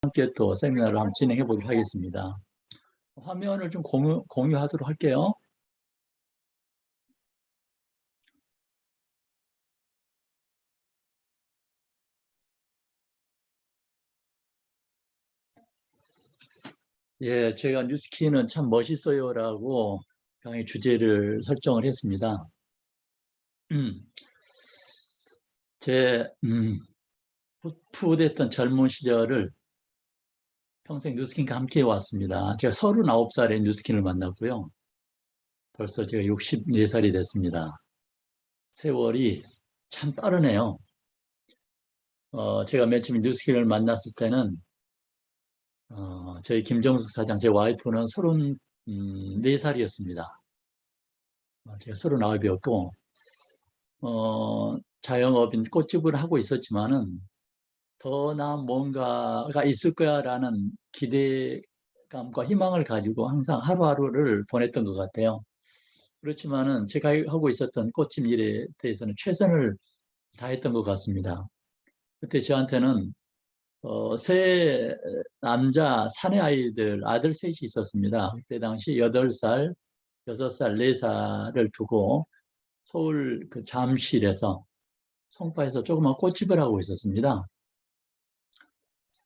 함께 또 세미나를 한번 진행해 보도록 하겠습니다. 화면을 좀 공유하도록 할게요. 예, 제가 뉴스키는 참 멋있어요라고 강의 주제를 설정을 했습니다. 제 풋풋했던 젊은 시절을 평생 뉴스킨과 함께 해왔습니다. 제가 39살에 뉴스킨을 만났고요. 벌써 제가 64살이 됐습니다. 세월이 참 빠르네요. 제가 맨 처음 뉴스킨을 만났을 때는 저희 김정숙 사장, 제 와이프는 34살이었습니다. 제가 39이었고, 자영업인 꽃집을 하고 있었지만은, 더 나은 뭔가가 있을 거야라는 기대감과 희망을 가지고 항상 하루하루를 보냈던 것 같아요. 그렇지만은 제가 하고 있었던 꽃집 일에 대해서는 최선을 다했던 것 같습니다. 그때 저한테는 세 남자 사내 아이들, 아들 셋이 있었습니다. 그때 당시 8살, 6살, 4살을 두고 서울 그 잠실에서 송파에서 조그만 꽃집을 하고 있었습니다.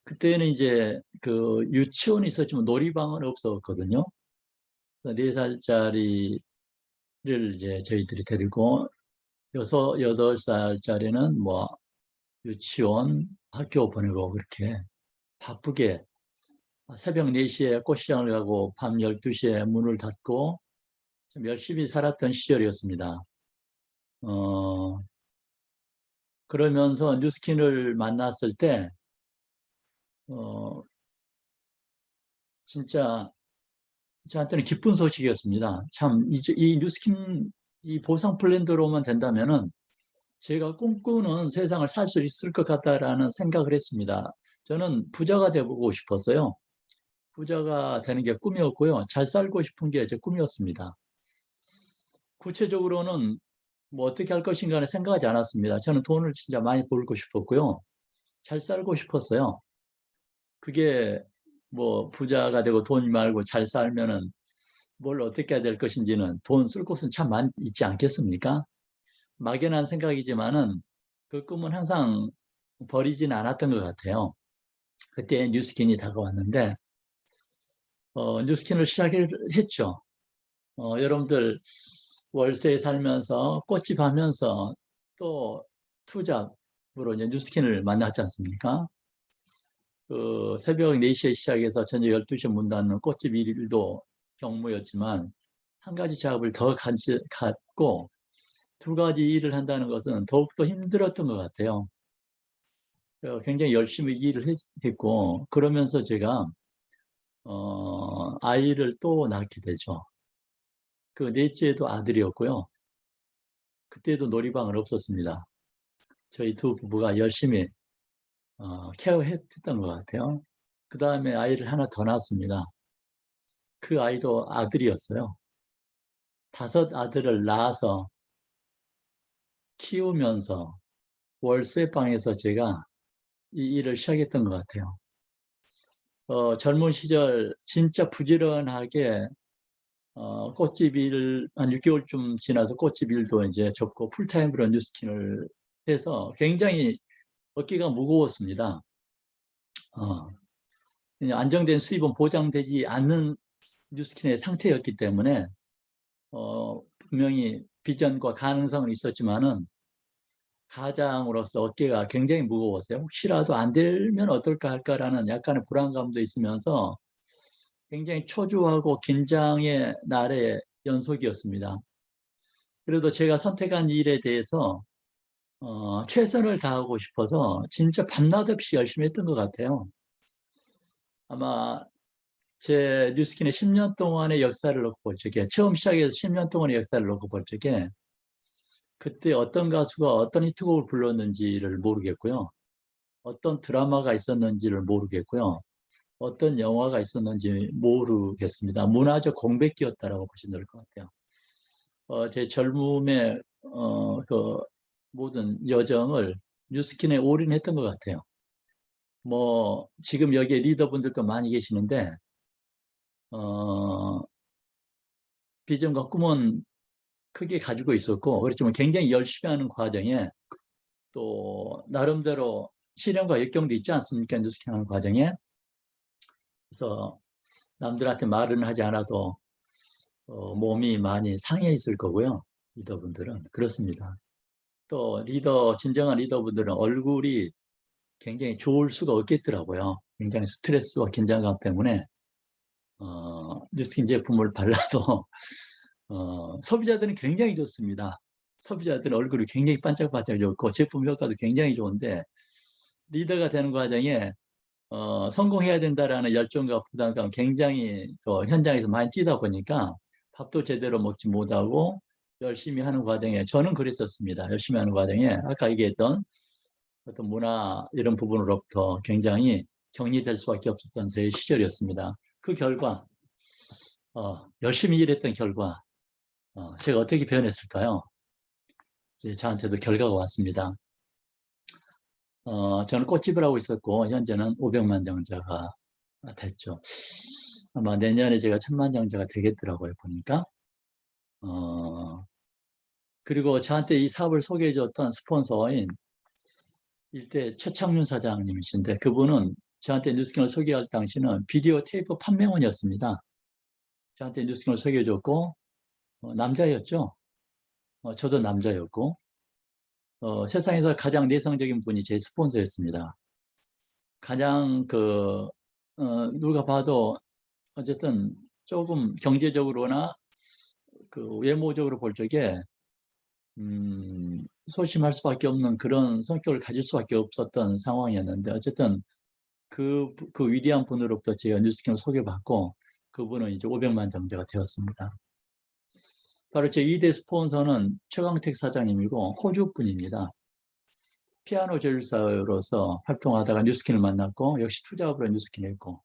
그때는 이제 그 유치원이 있었지만 놀이방은 없었거든요. 4살짜리를 이제 저희들이 데리고 8살짜리는 뭐 유치원, 학교 보내고 그렇게 바쁘게 새벽 4시에 꽃시장을 가고 밤 12시에 문을 닫고 좀 열심히 살았던 시절이었습니다. 어, 그러면서 뉴스킨을 만났을 때, 진짜 저한테는 기쁜 소식이었습니다. 참, 이 뉴스킨 이 보상 플랜대로만 된다면은 제가 꿈꾸는 세상을 살 수 있을 것 같다라는 생각을 했습니다. 저는 부자가 되고 싶었어요. 부자가 되는 게 꿈이었고요. 잘 살고 싶은 게 제 꿈이었습니다. 구체적으로는 뭐 어떻게 할 것인가는 생각하지 않았습니다. 저는 돈을 진짜 많이 벌고 싶었고요. 잘 살고 싶었어요. 그게 뭐 부자가 되고 돈 말고 잘 살면은 뭘 어떻게 해야 될 것인지는 돈 쓸 곳은 참 많이 있지 않겠습니까? 막연한 생각이지만은 그 꿈은 항상 버리지는 않았던 것 같아요. 그때 뉴스킨이 다가왔는데 뉴스킨을 시작했죠. 여러분들 월세에 살면서 꽃집 하면서 또 투잡으로 이제 뉴스킨을 만났지 않습니까? 그 새벽 4시에 시작해서 저녁 12시에 문 닫는 꽃집 일도 경무였지만 한 가지 작업을 더 갖고 두 가지 일을 한다는 것은 더욱더 힘들었던 것 같아요. 굉장히 열심히 일을 했고 그러면서 제가 아이를 또 낳게 되죠. 그 넷째도 아들이었고요. 그때도 놀이방은 없었습니다. 저희 두 부부가 열심히 케어했던 것 같아요. 그 다음에 아이를 하나 더 낳았습니다. 그 아이도 아들이었어요. 5 아들을 낳아서 키우면서 월세방에서 제가 이 일을 시작했던 것 같아요. 젊은 시절 진짜 부지런하게 꽃집 일, 한 6개월쯤 지나서 꽃집 일도 이제 접고 풀타임으로 뉴스킨을 해서 굉장히 어깨가 무거웠습니다. 어, 안정된 수입은 보장되지 않는 뉴스킨의 상태였기 때문에 분명히 비전과 가능성은 있었지만은 가장으로서 어깨가 굉장히 무거웠어요. 혹시라도 안 되면 어떨까 할까라는 약간의 불안감도 있으면서 굉장히 초조하고 긴장의 날의 연속이었습니다. 그래도 제가 선택한 일에 대해서 최선을 다하고 싶어서 진짜 밤낮 없이 열심히 했던 것 같아요. 아마 제 뉴스킨의 10년 동안의 역사를 놓고 볼 적에 처음 시작해서 10년 동안의 역사를 놓고 볼 적에 그때 어떤 가수가 어떤 히트곡을 불렀는지를 모르겠고요. 어떤 드라마가 있었는지를 모르겠고요. 어떤 영화가 있었는지 모르겠습니다. 문화적 공백기였다라고 보시면 될 것 같아요. 제 젊음의 그 모든 여정을 뉴스킨에 올인했던 것 같아요. 뭐 지금 여기에 리더분들도 많이 계시는데 비전과 꿈은 크게 가지고 있었고, 그렇지만 굉장히 열심히 하는 과정에 또 나름대로 시련과 역경도 있지 않습니까? 뉴스킹 하는 과정에. 그래서 남들한테 말은 하지 않아도 몸이 많이 상해 있을 거고요. 리더분들은 그렇습니다. 또 진정한 리더분들은 얼굴이 굉장히 좋을 수가 없겠더라고요. 굉장히 스트레스와 긴장감 때문에 뉴스킨 제품을 발라도 소비자들은 굉장히 좋습니다. 소비자들은 얼굴이 굉장히 반짝반짝 좋고 제품 효과도 굉장히 좋은데, 리더가 되는 과정에 성공해야 된다라는 열정과 부담감 굉장히 또 현장에서 많이 뛰다 보니까 밥도 제대로 먹지 못하고 열심히 하는 과정에, 저는 그랬었습니다. 열심히 하는 과정에 아까 얘기했던 어떤 문화 이런 부분으로부터 굉장히 격리될 수밖에 없었던 제 시절이었습니다. 그 결과 열심히 일했던 결과 제가 어떻게 변했을까요? 이제 저한테도 결과가 왔습니다. 저는 꽃집을 하고 있었고 현재는 500만 장자가 됐죠. 아마 내년에 제가 1000만 장자가 되겠더라고요, 보니까. 그리고 저한테 이 사업을 소개해 줬던 스폰서인 일대 최창윤 사장님이신데, 그분은 저한테 뉴스킹을 소개할 당시는 비디오 테이프 판매원이었습니다. 저한테 뉴스킹을 소개해 줬고 남자였죠. 저도 남자였고 세상에서 가장 내성적인 분이 제 스폰서였습니다. 가장 누가 봐도 어쨌든 조금 경제적으로나 그 외모적으로 볼 적에 소심할 수밖에 없는 그런 성격을 가질 수밖에 없었던 상황이었는데, 어쨌든 그 위대한 분으로부터 제가 뉴스킹을 소개받고 그분은 이제 500만 장자가 되었습니다. 바로 제 2대 스폰서는 최광택 사장님이고 호주 분입니다. 피아노 조율사로서 활동하다가 뉴스킨을 만났고 역시 투자업으로 뉴스킨을 했고,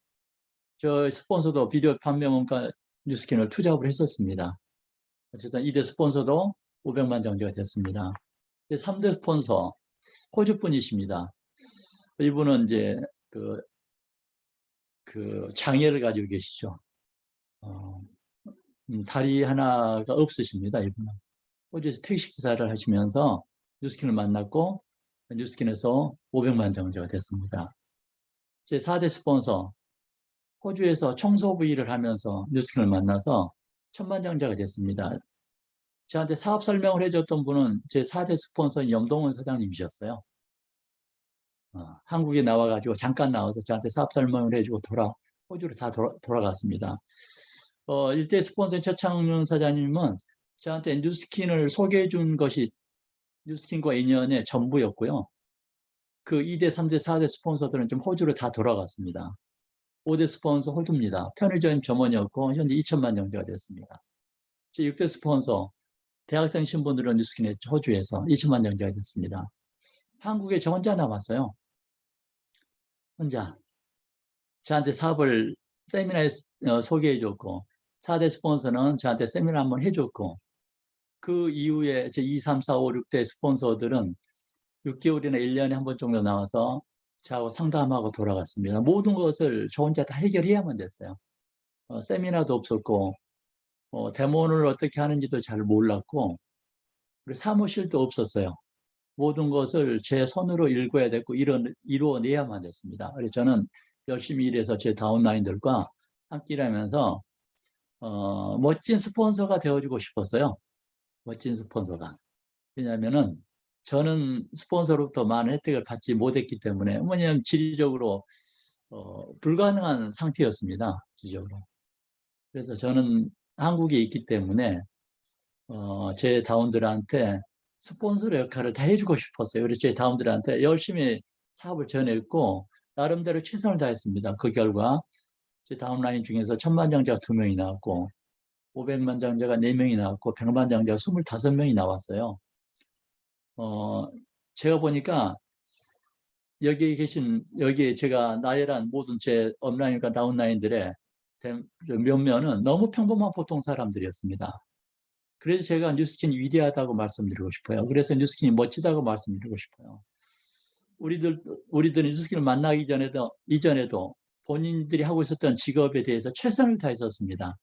저 스폰서도 비디오 판매원과 뉴스킨을 투자업을 했었습니다. 어쨌든 2대 스폰서도 500만 장자가 됐습니다. 3대 스폰서 호주 분이십니다. 이분은 이제 그 장애를 가지고 계시죠. 다리 하나가 없으십니다. 이분은 호주에서 택시기사를 하시면서 뉴스킨을 만났고 뉴스킨에서 500만 장자가 됐습니다. 제 4대 스폰서 호주에서 청소부 일을 하면서 뉴스킨을 만나서 1000만 장자가 됐습니다. 저한테 사업 설명을 해줬던 분은 제 4대 스폰서인 염동원 사장님이셨어요. 한국에 나와가지고 잠깐 나와서 저한테 사업 설명을 해주고 호주로 다 돌아갔습니다. 1대 스폰서인 최창윤 사장님은 저한테 뉴스킨을 소개해 준 것이 뉴스킨과 인연의 전부였고요. 그 2대, 3대, 4대 스폰서들은 좀 호주로 다 돌아갔습니다. 5대 스폰서 호주입니다. 편의점 점원이었고 현재 2000만 장자가 됐습니다. 제 6대 스폰서 대학생 신분으로 뉴스킨 했죠. 호주에서 2000만 장자가 됐습니다. 한국에 저 혼자 남았어요. 혼자. 저한테 사업을 세미나에 소개해줬고 4대 스폰서는 저한테 세미나 한번 해줬고, 그 이후에 제 2, 3, 4, 5, 6대 스폰서들은 6개월이나 1년에 한 번 정도 나와서 저하고 상담하고 돌아갔습니다. 모든 것을 저 혼자 다 해결해야만 됐어요. 세미나도 없었고 데모를 어떻게 하는지도 잘 몰랐고, 그리고 사무실도 없었어요. 모든 것을 제 손으로 읽어야 됐고 이루어내야만 됐습니다. 그래서 저는 열심히 일해서 제 다운라인들과 함께 일하면서 멋진 스폰서가 되어주고 싶었어요. 멋진 스폰서가. 왜냐하면은 저는 스폰서로부터 많은 혜택을 받지 못했기 때문에, 왜냐하면 지리적으로 불가능한 상태였습니다. 지리적으로. 그래서 저는 한국에 있기 때문에 제 다운들한테 스폰서의 역할을 다 해주고 싶었어요. 그래서 제 다운들한테 열심히 사업을 전했고 나름대로 최선을 다했습니다. 그 결과 제 다운라인 중에서 1000만 장자가 2명이 나왔고 500만 장자가 4명이 나왔고 100만 장자가 25명이 나왔어요. 제가 보니까 여기에 제가 나열한 모든 제 업라인과 다운라인들의 몇몇은 너무 평범한 보통 사람들이었습니다. 그래서 제가 뉴스킨이 위대하다고 말씀드리고 싶어요. 그래서 뉴스킨이 멋지다고 말씀드리고 싶어요. 우리들은 뉴스킨을 만나기 이전에도 본인들이 하고 있었던 직업에 대해서 최선을 다했었습니다.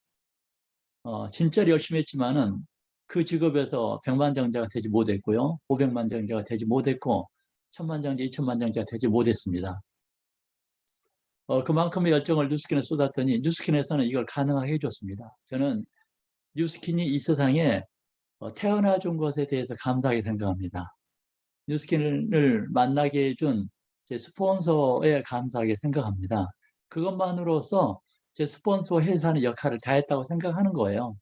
진짜 열심히 했지만은 그 직업에서 백만장자가 되지 못했고요. 500만장자가 되지 못했고 1000만장자, 2000만장자가 되지 못했습니다. 그만큼의 열정을 뉴스킨에 쏟았더니 뉴스킨에서는 이걸 가능하게 해줬습니다. 저는 뉴스킨이 이 세상에 태어나 준 것에 대해서 감사하게 생각합니다. 뉴스킨을 만나게 해준 제 스폰서에 감사하게 생각합니다. 그것만으로서 제 스폰서 회사는 역할을 다했다고 생각하는 거예요.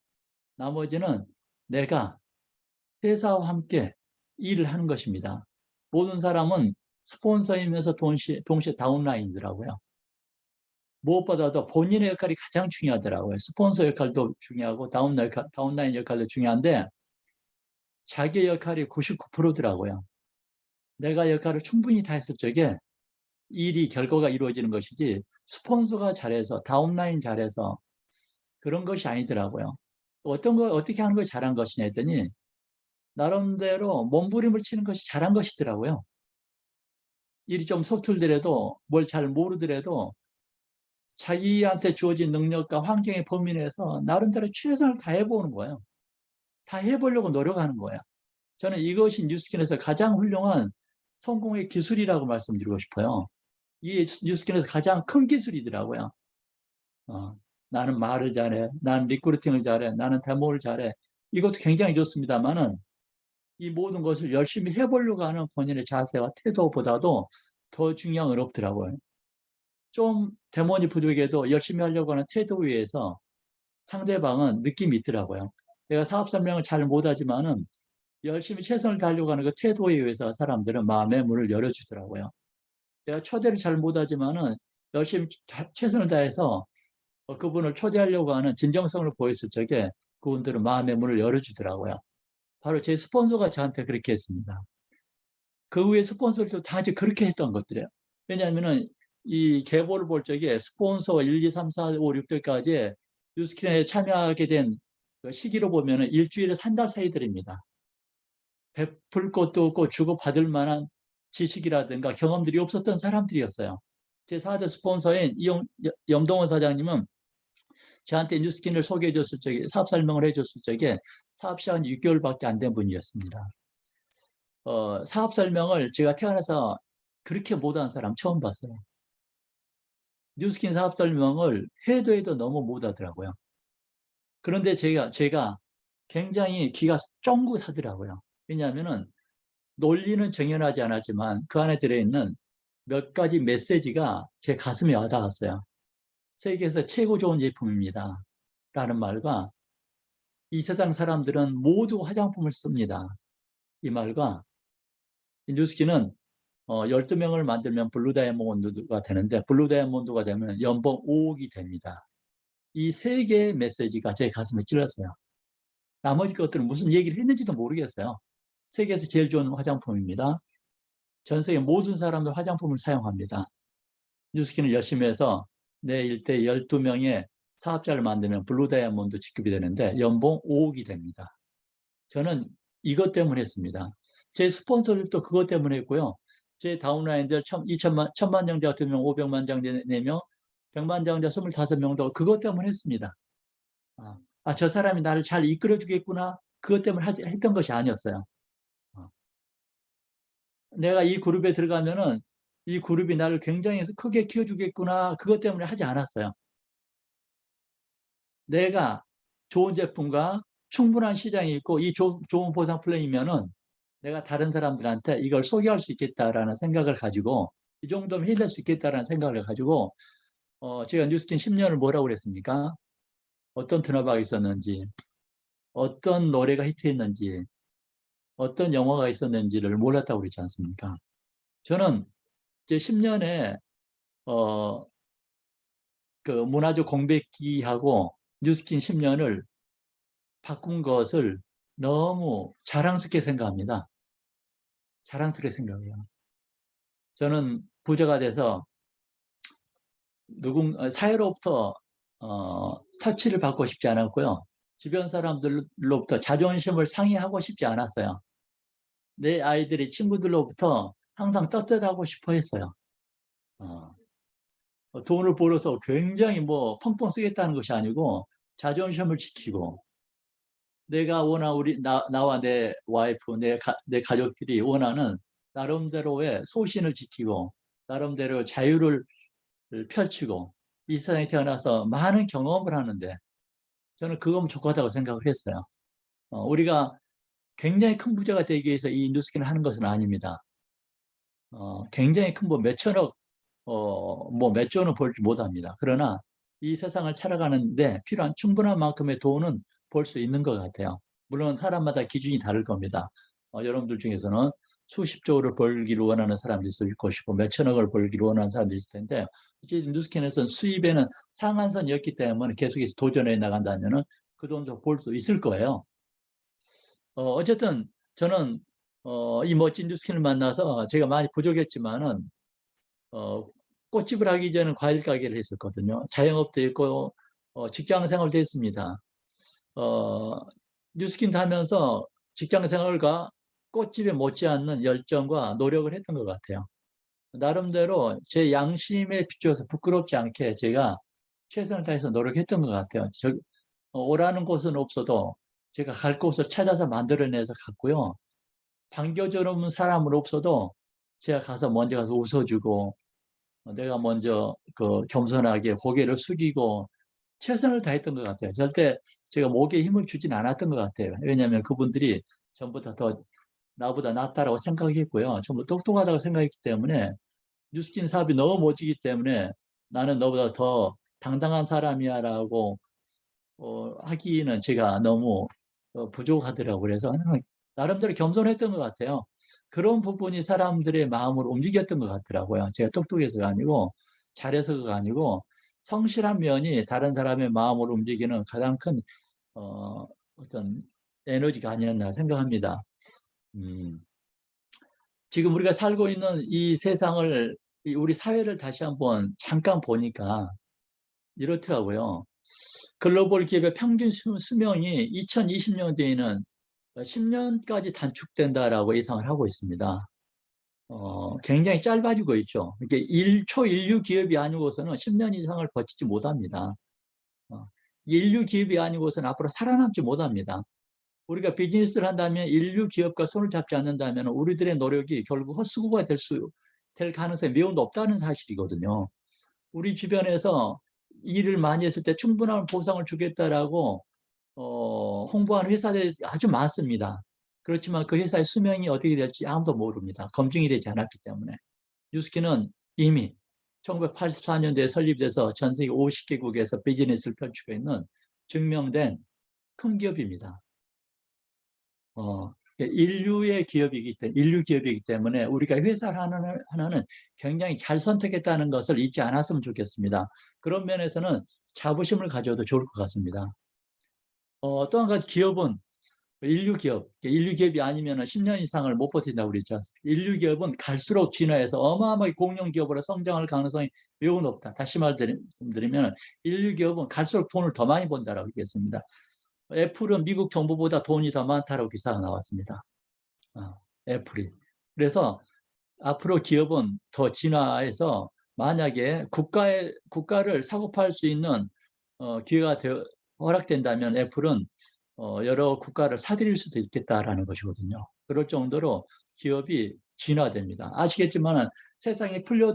나머지는 내가 회사와 함께 일을 하는 것입니다. 모든 사람은 스폰서이면서 동시에 다운라인이더라고요. 무엇보다도 본인의 역할이 가장 중요하더라고요. 스폰서 역할도 중요하고 다운라인 역할도 중요한데 자기 역할이 99%더라고요. 내가 역할을 충분히 다했을 적에 결과가 이루어지는 것이지 스폰서가 잘해서 다운라인 잘해서 그런 것이 아니더라고요. 어떻게 하는 걸 잘한 것이냐 했더니 나름대로 몸부림을 치는 것이 잘한 것이더라고요. 일이 좀 서툴더라도 뭘 잘 모르더라도 자기한테 주어진 능력과 환경의 범위 내에서 나름대로 최선을 다해보는 거예요. 다 해보려고 노력하는 거예요. 저는 이것이 뉴스킨에서 가장 훌륭한 성공의 기술이라고 말씀드리고 싶어요. 이게 뉴스킨에서 가장 큰 기술이더라고요. 나는 말을 잘해, 나는 리크루팅을 잘해, 나는 데모를 잘해. 이것도 굉장히 좋습니다만은 이 모든 것을 열심히 해보려고 하는 본인의 자세와 태도보다도 더 중요한 건 없더라고요. 좀 데모니 부족해도 열심히 하려고 하는 태도 위에서 상대방은 느낌이 있더라고요. 내가 사업 설명을 잘 못하지만은 열심히 최선을 다하려고 하는 그 태도에 의해서 사람들은 마음의 문을 열어주더라고요. 내가 초대를 잘 못하지만은 열심히 최선을 다해서 그분을 초대하려고 하는 진정성을 보였을 적에 그분들은 마음의 문을 열어주더라고요. 바로 제 스폰서가 저한테 그렇게 했습니다. 그 후에 스폰서들도 다 그렇게 했던 것들이에요. 왜냐하면은 이 계보를 볼 적에 스폰서 1, 2, 3, 4, 5, 6대까지 뉴스킨에 참여하게 된 시기로 보면은 일주일에 3달 사이들입니다. 베풀 것도 없고 주고받을 만한 지식이라든가 경험들이 없었던 사람들이었어요. 제 4대 스폰서인 염동원 사장님은 저한테 뉴스킨을 소개해 줬을 적에 사업 설명을 해줬을 적에 사업 시간 6개월밖에 안 된 분이었습니다. 사업 설명을 제가 태어나서 그렇게 못한 사람 처음 봤어요. 뉴스킨 사업 설명을 해도 너무 못하더라고요. 그런데 제가 굉장히 귀가 쫑긋하더라고요. 왜냐하면은 논리는 정연하지 않았지만 그 안에 들어있는 몇 가지 메시지가 제 가슴에 와닿았어요. 세계에서 최고 좋은 제품입니다. 라는 말과 이 세상 사람들은 모두 화장품을 씁니다. 이 말과 뉴스킨은 12명을 만들면 블루 다이아몬드가 되는데 블루 다이아몬드가 되면 연봉 5억이 됩니다. 이 세 개의 메시지가 제 가슴에 찔렀어요. 나머지 것들은 무슨 얘기를 했는지도 모르겠어요. 세계에서 제일 좋은 화장품입니다. 전 세계 모든 사람들 화장품을 사용합니다. 뉴스킨을 열심히 해서 내 일대 12명의 사업자를 만들면 블루 다이아몬드 직급이 되는데 연봉 5억이 됩니다. 저는 이것 때문에 했습니다. 제 스폰서들도 그것 때문에 했고요. 제 다운라인들 1000만장자 2명, 500만장자 4명, 100만장자 25명도 그것 때문에 했습니다. 저 사람이 나를 잘 이끌어 주겠구나. 그것 때문에 했던 것이 아니었어요. 내가 이 그룹에 들어가면은 이 그룹이 나를 굉장히 크게 키워주겠구나. 그것 때문에 하지 않았어요. 내가 좋은 제품과 충분한 시장이 있고 이 좋은 보상 플랜이면은 내가 다른 사람들한테 이걸 소개할 수 있겠다라는 생각을 가지고 이 정도면 해낼 수 있겠다라는 생각을 가지고 제가 뉴스킨 10년을 뭐라고 그랬습니까? 어떤 드라마가 있었는지 어떤 노래가 히트했는지 어떤 영화가 있었는지를 몰랐다고 그랬지 않습니까? 저는 제 10년에 그 문화적 공백기하고 뉴스킨 10년을 바꾼 것을 너무 자랑스럽게 생각합니다. 자랑스럽게 생각해요. 저는 부자가 돼서 사회로부터 터치를 받고 싶지 않았고요. 주변 사람들로부터 자존심을 상해하고 싶지 않았어요. 내 아이들이 친구들로부터 항상 떳떳하고 싶어 했어요. 어, 돈을 벌어서 굉장히 뭐 펑펑 쓰겠다는 것이 아니고 자존심을 지키고 내가 원하는 나와 내 와이프, 내 가족들이 원하는 나름대로의 소신을 지키고 나름대로 자유를 펼치고 이 세상에 태어나서 많은 경험을 하는데 저는 그건 족하다고 생각을 했어요. 우리가 굉장히 큰 부자가 되기 위해서 이 뉴스킨을 하는 것은 아닙니다. 굉장히 큰 뭐 몇천억, 뭐 몇 조는 벌지 못합니다. 그러나 이 세상을 살아가는데 필요한 충분한 만큼의 돈은 벌 수 있는 것 같아요. 물론 사람마다 기준이 다를 겁니다. 여러분들 중에서는 수십 조를 벌기를 원하는 사람도 있을 것이고 몇천억을 벌기를 원하는 사람도 있을 텐데 어쨌든 뉴스킨에서는 수입에는 상한선이었기 때문에 계속해서 도전해 나간다면 그 돈도 벌 수 있을 거예요. 어쨌든 저는 이 멋진 뉴스킨을 만나서 제가 많이 부족했지만은 어, 꽃집을 하기 전에 과일 가게를 했었거든요. 자영업도 있고 직장 생활도 했습니다. 어, 뉴스킨 하면서 직장 생활과 꽃집에 못지않는 열정과 노력을 했던 것 같아요. 나름대로 제 양심에 비추어서 부끄럽지 않게 제가 최선을 다해서 노력했던 것 같아요. 오라는 곳은 없어도 제가 갈 곳을 찾아서 만들어내서 갔고요. 반겨줄 없는 사람은 없어도 제가 가서 먼저 가서 웃어주고 내가 먼저 그 겸손하게 고개를 숙이고 최선을 다했던 것 같아요. 절대 제가 목에 힘을 주진 않았던 것 같아요. 왜냐하면 그분들이 전부 더 나보다 낫다라고 생각했고요. 전부 똑똑하다고 생각했기 때문에 뉴스킨 사업이 너무 멋지기 때문에 나는 너보다 더 당당한 사람이야라고 하기는 제가 너무 부족하더라고요. 그래서 나름대로 겸손했던 것 같아요. 그런 부분이 사람들의 마음을 움직였던 것 같더라고요. 제가 똑똑해서가 아니고 잘해서가 아니고 성실한 면이 다른 사람의 마음을 움직이는 가장 큰 어떤 에너지가 아니었나 생각합니다. 음, 지금 우리가 살고 있는 이 세상을 우리 사회를 다시 한번 잠깐 보니까 이렇더라고요. 글로벌 기업의 평균 수명이 2020년대에는 10년까지 단축된다라고 예상을 하고 있습니다. 굉장히 짧아지고 있죠. 이게 초인류 기업이 아니고서는 10년 이상을 버티지 못합니다. 인류 기업이 아니고서는 앞으로 살아남지 못합니다. 우리가 비즈니스를 한다면 인류 기업과 손을 잡지 않는다면 우리들의 노력이 결국 헛수고가 될 가능성이 매우 높다는 사실이거든요. 우리 주변에서 일을 많이 했을 때 충분한 보상을 주겠다라고 홍보하는 회사들이 아주 많습니다. 그렇지만 그 회사의 수명이 어떻게 될지 아무도 모릅니다. 검증이 되지 않았기 때문에. 뉴스킨은 이미 1984년도에 설립돼서 전 세계 50개국에서 비즈니스를 펼치고 있는 증명된 큰 기업입니다. 인류 기업이기 때문에 우리가 회사를 하나는 굉장히 잘 선택했다는 것을 잊지 않았으면 좋겠습니다. 그런 면에서는 자부심을 가져도 좋을 것 같습니다. 또 한 가지 기업은 인류 기업이 아니면 10년 이상을 못 버틴다고 그랬지 않습니까? 인류 기업은 갈수록 진화해서 어마어마하게 공룡 기업으로 성장할 가능성이 매우 높다. 다시 말씀드리면 인류 기업은 갈수록 돈을 더 많이 번다라고 얘기했습니다. 애플은 미국 정부보다 돈이 더 많다라고 기사가 나왔습니다. 애플이. 그래서 앞으로 기업은 더 진화해서 만약에 국가를 사고팔 수 있는 기회가 허락된다면 애플은 여러 국가를 사들일 수도 있겠다라는 것이거든요. 그럴 정도로 기업이 진화됩니다. 아시겠지만 세상에 풀려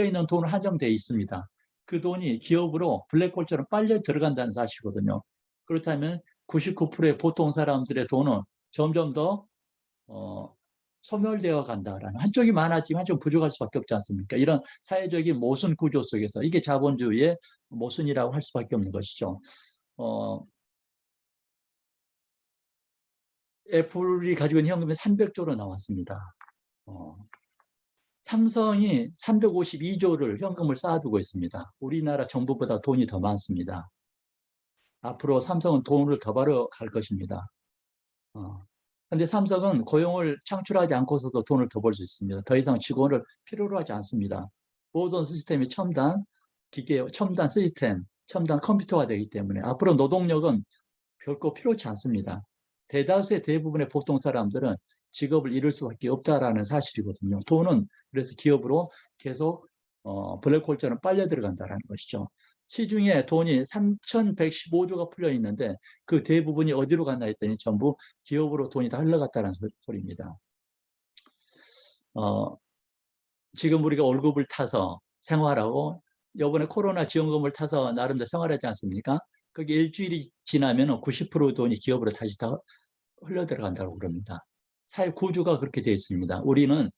있는 돈은 한정되어 있습니다. 그 돈이 기업으로 블랙홀처럼 빨려 들어간다는 사실이거든요. 그렇다면 99%의 보통 사람들의 돈은 점점 더 소멸되어 간다라는 한쪽이 많아지면 한쪽 부족할 수밖에 없지 않습니까? 이런 사회적인 모순 구조 속에서 이게 자본주의의 모순이라고 할 수밖에 없는 것이죠. 애플이 가지고 있는 현금이 300조로 나왔습니다. 삼성이 352조를 현금을 쌓아두고 있습니다. 우리나라 정부보다 돈이 더 많습니다. 앞으로 삼성은 돈을 더 벌어 갈 것입니다. 그런데 삼성은 고용을 창출하지 않고서도 돈을 더 벌 수 있습니다. 더 이상 직원을 필요로 하지 않습니다. 모든 시스템이 첨단 기계, 첨단 시스템, 첨단 컴퓨터가 되기 때문에 앞으로 노동력은 결코 필요치 않습니다. 대다수의 대부분의 보통 사람들은 직업을 잃을 수밖에 없다라는 사실이거든요. 돈은 그래서 기업으로 계속 블랙홀처럼 빨려 들어간다는 것이죠. 시중에 돈이 3,115조가 풀려 있는데 그 대부분이 어디로 갔나 했더니 전부 기업으로 돈이 다 흘러갔다는 소리입니다. 지금 우리가 월급을 타서 생활하고 이번에 코로나 지원금을 타서 나름대로 생활하지 않습니까? 그게 일주일이 지나면 90% 돈이 기업으로 다시 다 흘러 들어간다고 그럽니다. 사회 구조가 그렇게 되어 있습니다. 우리는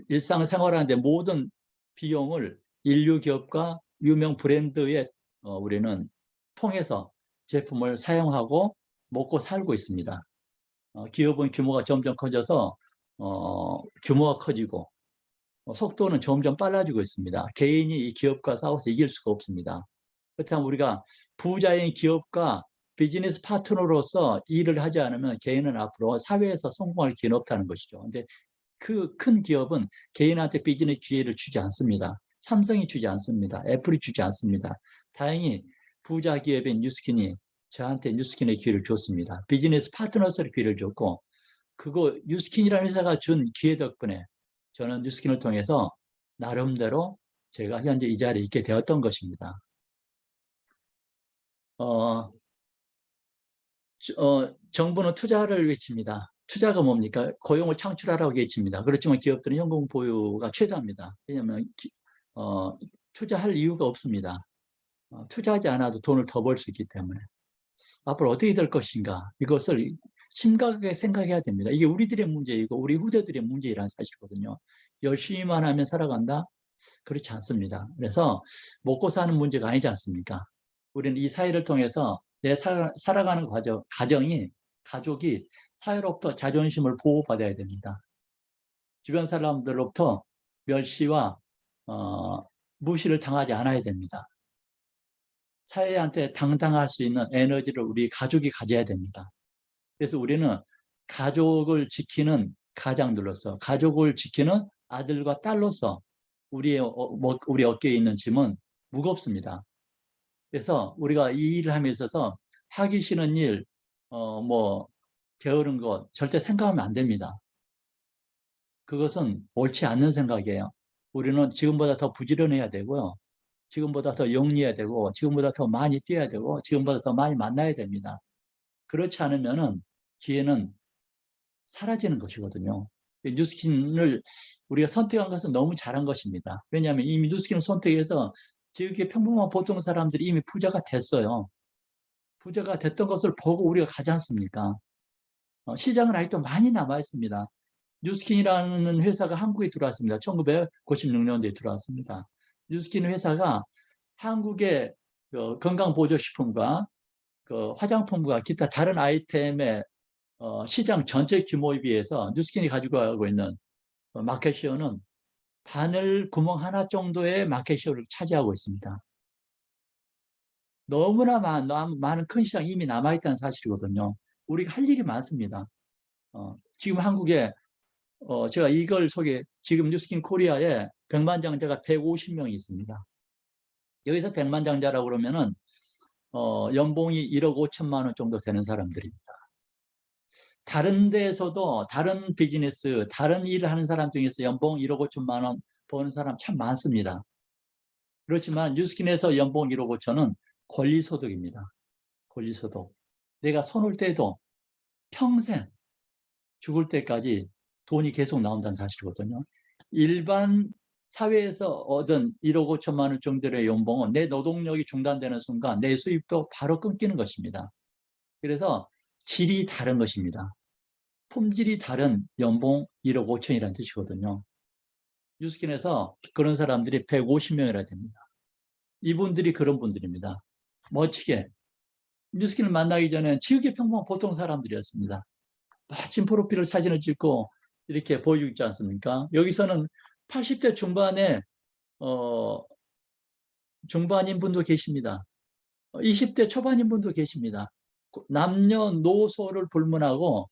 일상생활하는데 모든 비용을 인류 기업과 유명 브랜드에 우리는 통해서 제품을 사용하고 먹고 살고 있습니다. 기업은 규모가 점점 커져서 규모가 커지고 속도는 점점 빨라지고 있습니다. 개인이 이 기업과 싸워서 이길 수가 없습니다. 그렇다면 우리가 부자인 기업과 비즈니스 파트너로서 일을 하지 않으면 개인은 앞으로 사회에서 성공할 기회는 없다는 것이죠. 근데 그 큰 기업은 개인한테 비즈니스 기회를 주지 않습니다. 삼성이 주지 않습니다. 애플이 주지 않습니다. 다행히 부자 기업인 뉴스킨이 저한테 뉴스킨의 기회를 줬습니다. 비즈니스 파트너스의 기회를 줬고 그거 뉴스킨이라는 회사가 준 기회 덕분에 저는 뉴스킨을 통해서 나름대로 제가 현재 이 자리에 있게 되었던 것입니다. 정부는 투자를 외칩니다. 투자가 뭡니까? 고용을 창출하라고 외칩니다. 그렇지만 기업들은 현금 보유가 최저입니다. 왜냐하면 투자할 이유가 없습니다. 투자하지 않아도 돈을 더 벌 수 있기 때문에. 앞으로 어떻게 될 것인가 이것을 심각하게 생각해야 됩니다. 이게 우리들의 문제이고 우리 후대들의 문제이라는 사실이거든요. 열심히만 하면 살아간다? 그렇지 않습니다. 그래서 먹고 사는 문제가 아니지 않습니까? 우리는 이 사회를 통해서 내 살아가는 가족이 사회로부터 자존심을 보호받아야 됩니다. 주변 사람들로부터 멸시와 무시를 당하지 않아야 됩니다. 사회한테 당당할 수 있는 에너지를 우리 가족이 가져야 됩니다. 그래서 우리는 가족을 지키는 가장들로서, 가족을 지키는 아들과 딸로서 우리 어깨에 있는 짐은 무겁습니다. 그래서 우리가 이 일을 함에 있어서 하기 싫은 일, 게으른 것 절대 생각하면 안 됩니다. 그것은 옳지 않는 생각이에요. 우리는 지금보다 더 부지런해야 되고요. 지금보다 더 영리해야 되고, 지금보다 더 많이 뛰어야 되고, 지금보다 더 많이 만나야 됩니다. 그렇지 않으면 기회는 사라지는 것이거든요. 뉴스킨을 우리가 선택한 것은 너무 잘한 것입니다. 왜냐하면 이미 뉴스킨을 선택해서 지역의 평범한 보통 사람들이 이미 부자가 됐어요. 부자가 됐던 것을 보고 우리가 가지 않습니까? 시장은 아직도 많이 남아 있습니다. 뉴스킨이라는 회사가 한국에 들어왔습니다. 1996년도에 들어왔습니다. 뉴스킨 회사가 한국의 건강보조식품과 화장품과 기타 다른 아이템의 시장 전체 규모에 비해서 뉴스킨이 가지고 가고 있는 마켓시어는 바늘 구멍 하나 정도의 마켓시어를 차지하고 있습니다. 너무나 많은 큰 시장이 이미 남아있다는 사실이거든요. 우리가 할 일이 많습니다. 지금 한국에 제가 이걸 지금 뉴스킨 코리아에 백만장자가 150명이 있습니다. 여기서 백만장자라고 그러면은 연봉이 1억 5천만 원 정도 되는 사람들입니다. 다른 데에서도 다른 비즈니스, 다른 일을 하는 사람 중에서 연봉 1억 5천만 원 버는 사람 참 많습니다. 그렇지만 뉴스킨에서 연봉 1억 5천은 권리소득입니다. 권리소득. 내가 손을 떼도 평생 죽을 때까지 돈이 계속 나온다는 사실이거든요. 일반 사회에서 얻은 1억 5천만 원 정도의 연봉은 내 노동력이 중단되는 순간 내 수입도 바로 끊기는 것입니다. 그래서 질이 다른 것입니다. 품질이 다른 연봉 1억 5천이라는 뜻이거든요. 뉴스킨에서 그런 사람들이 150명이라 됩니다. 이분들이 그런 분들입니다. 멋지게 뉴스킨을 만나기 전에 지극히 평범한 보통 사람들이었습니다. 멋진 프로필을 사진을 찍고 이렇게 보여주고 있지 않습니까? 여기서는 80대 중반에 중반인 분도 계십니다. 20대 초반인 분도 계십니다. 남녀노소를 불문하고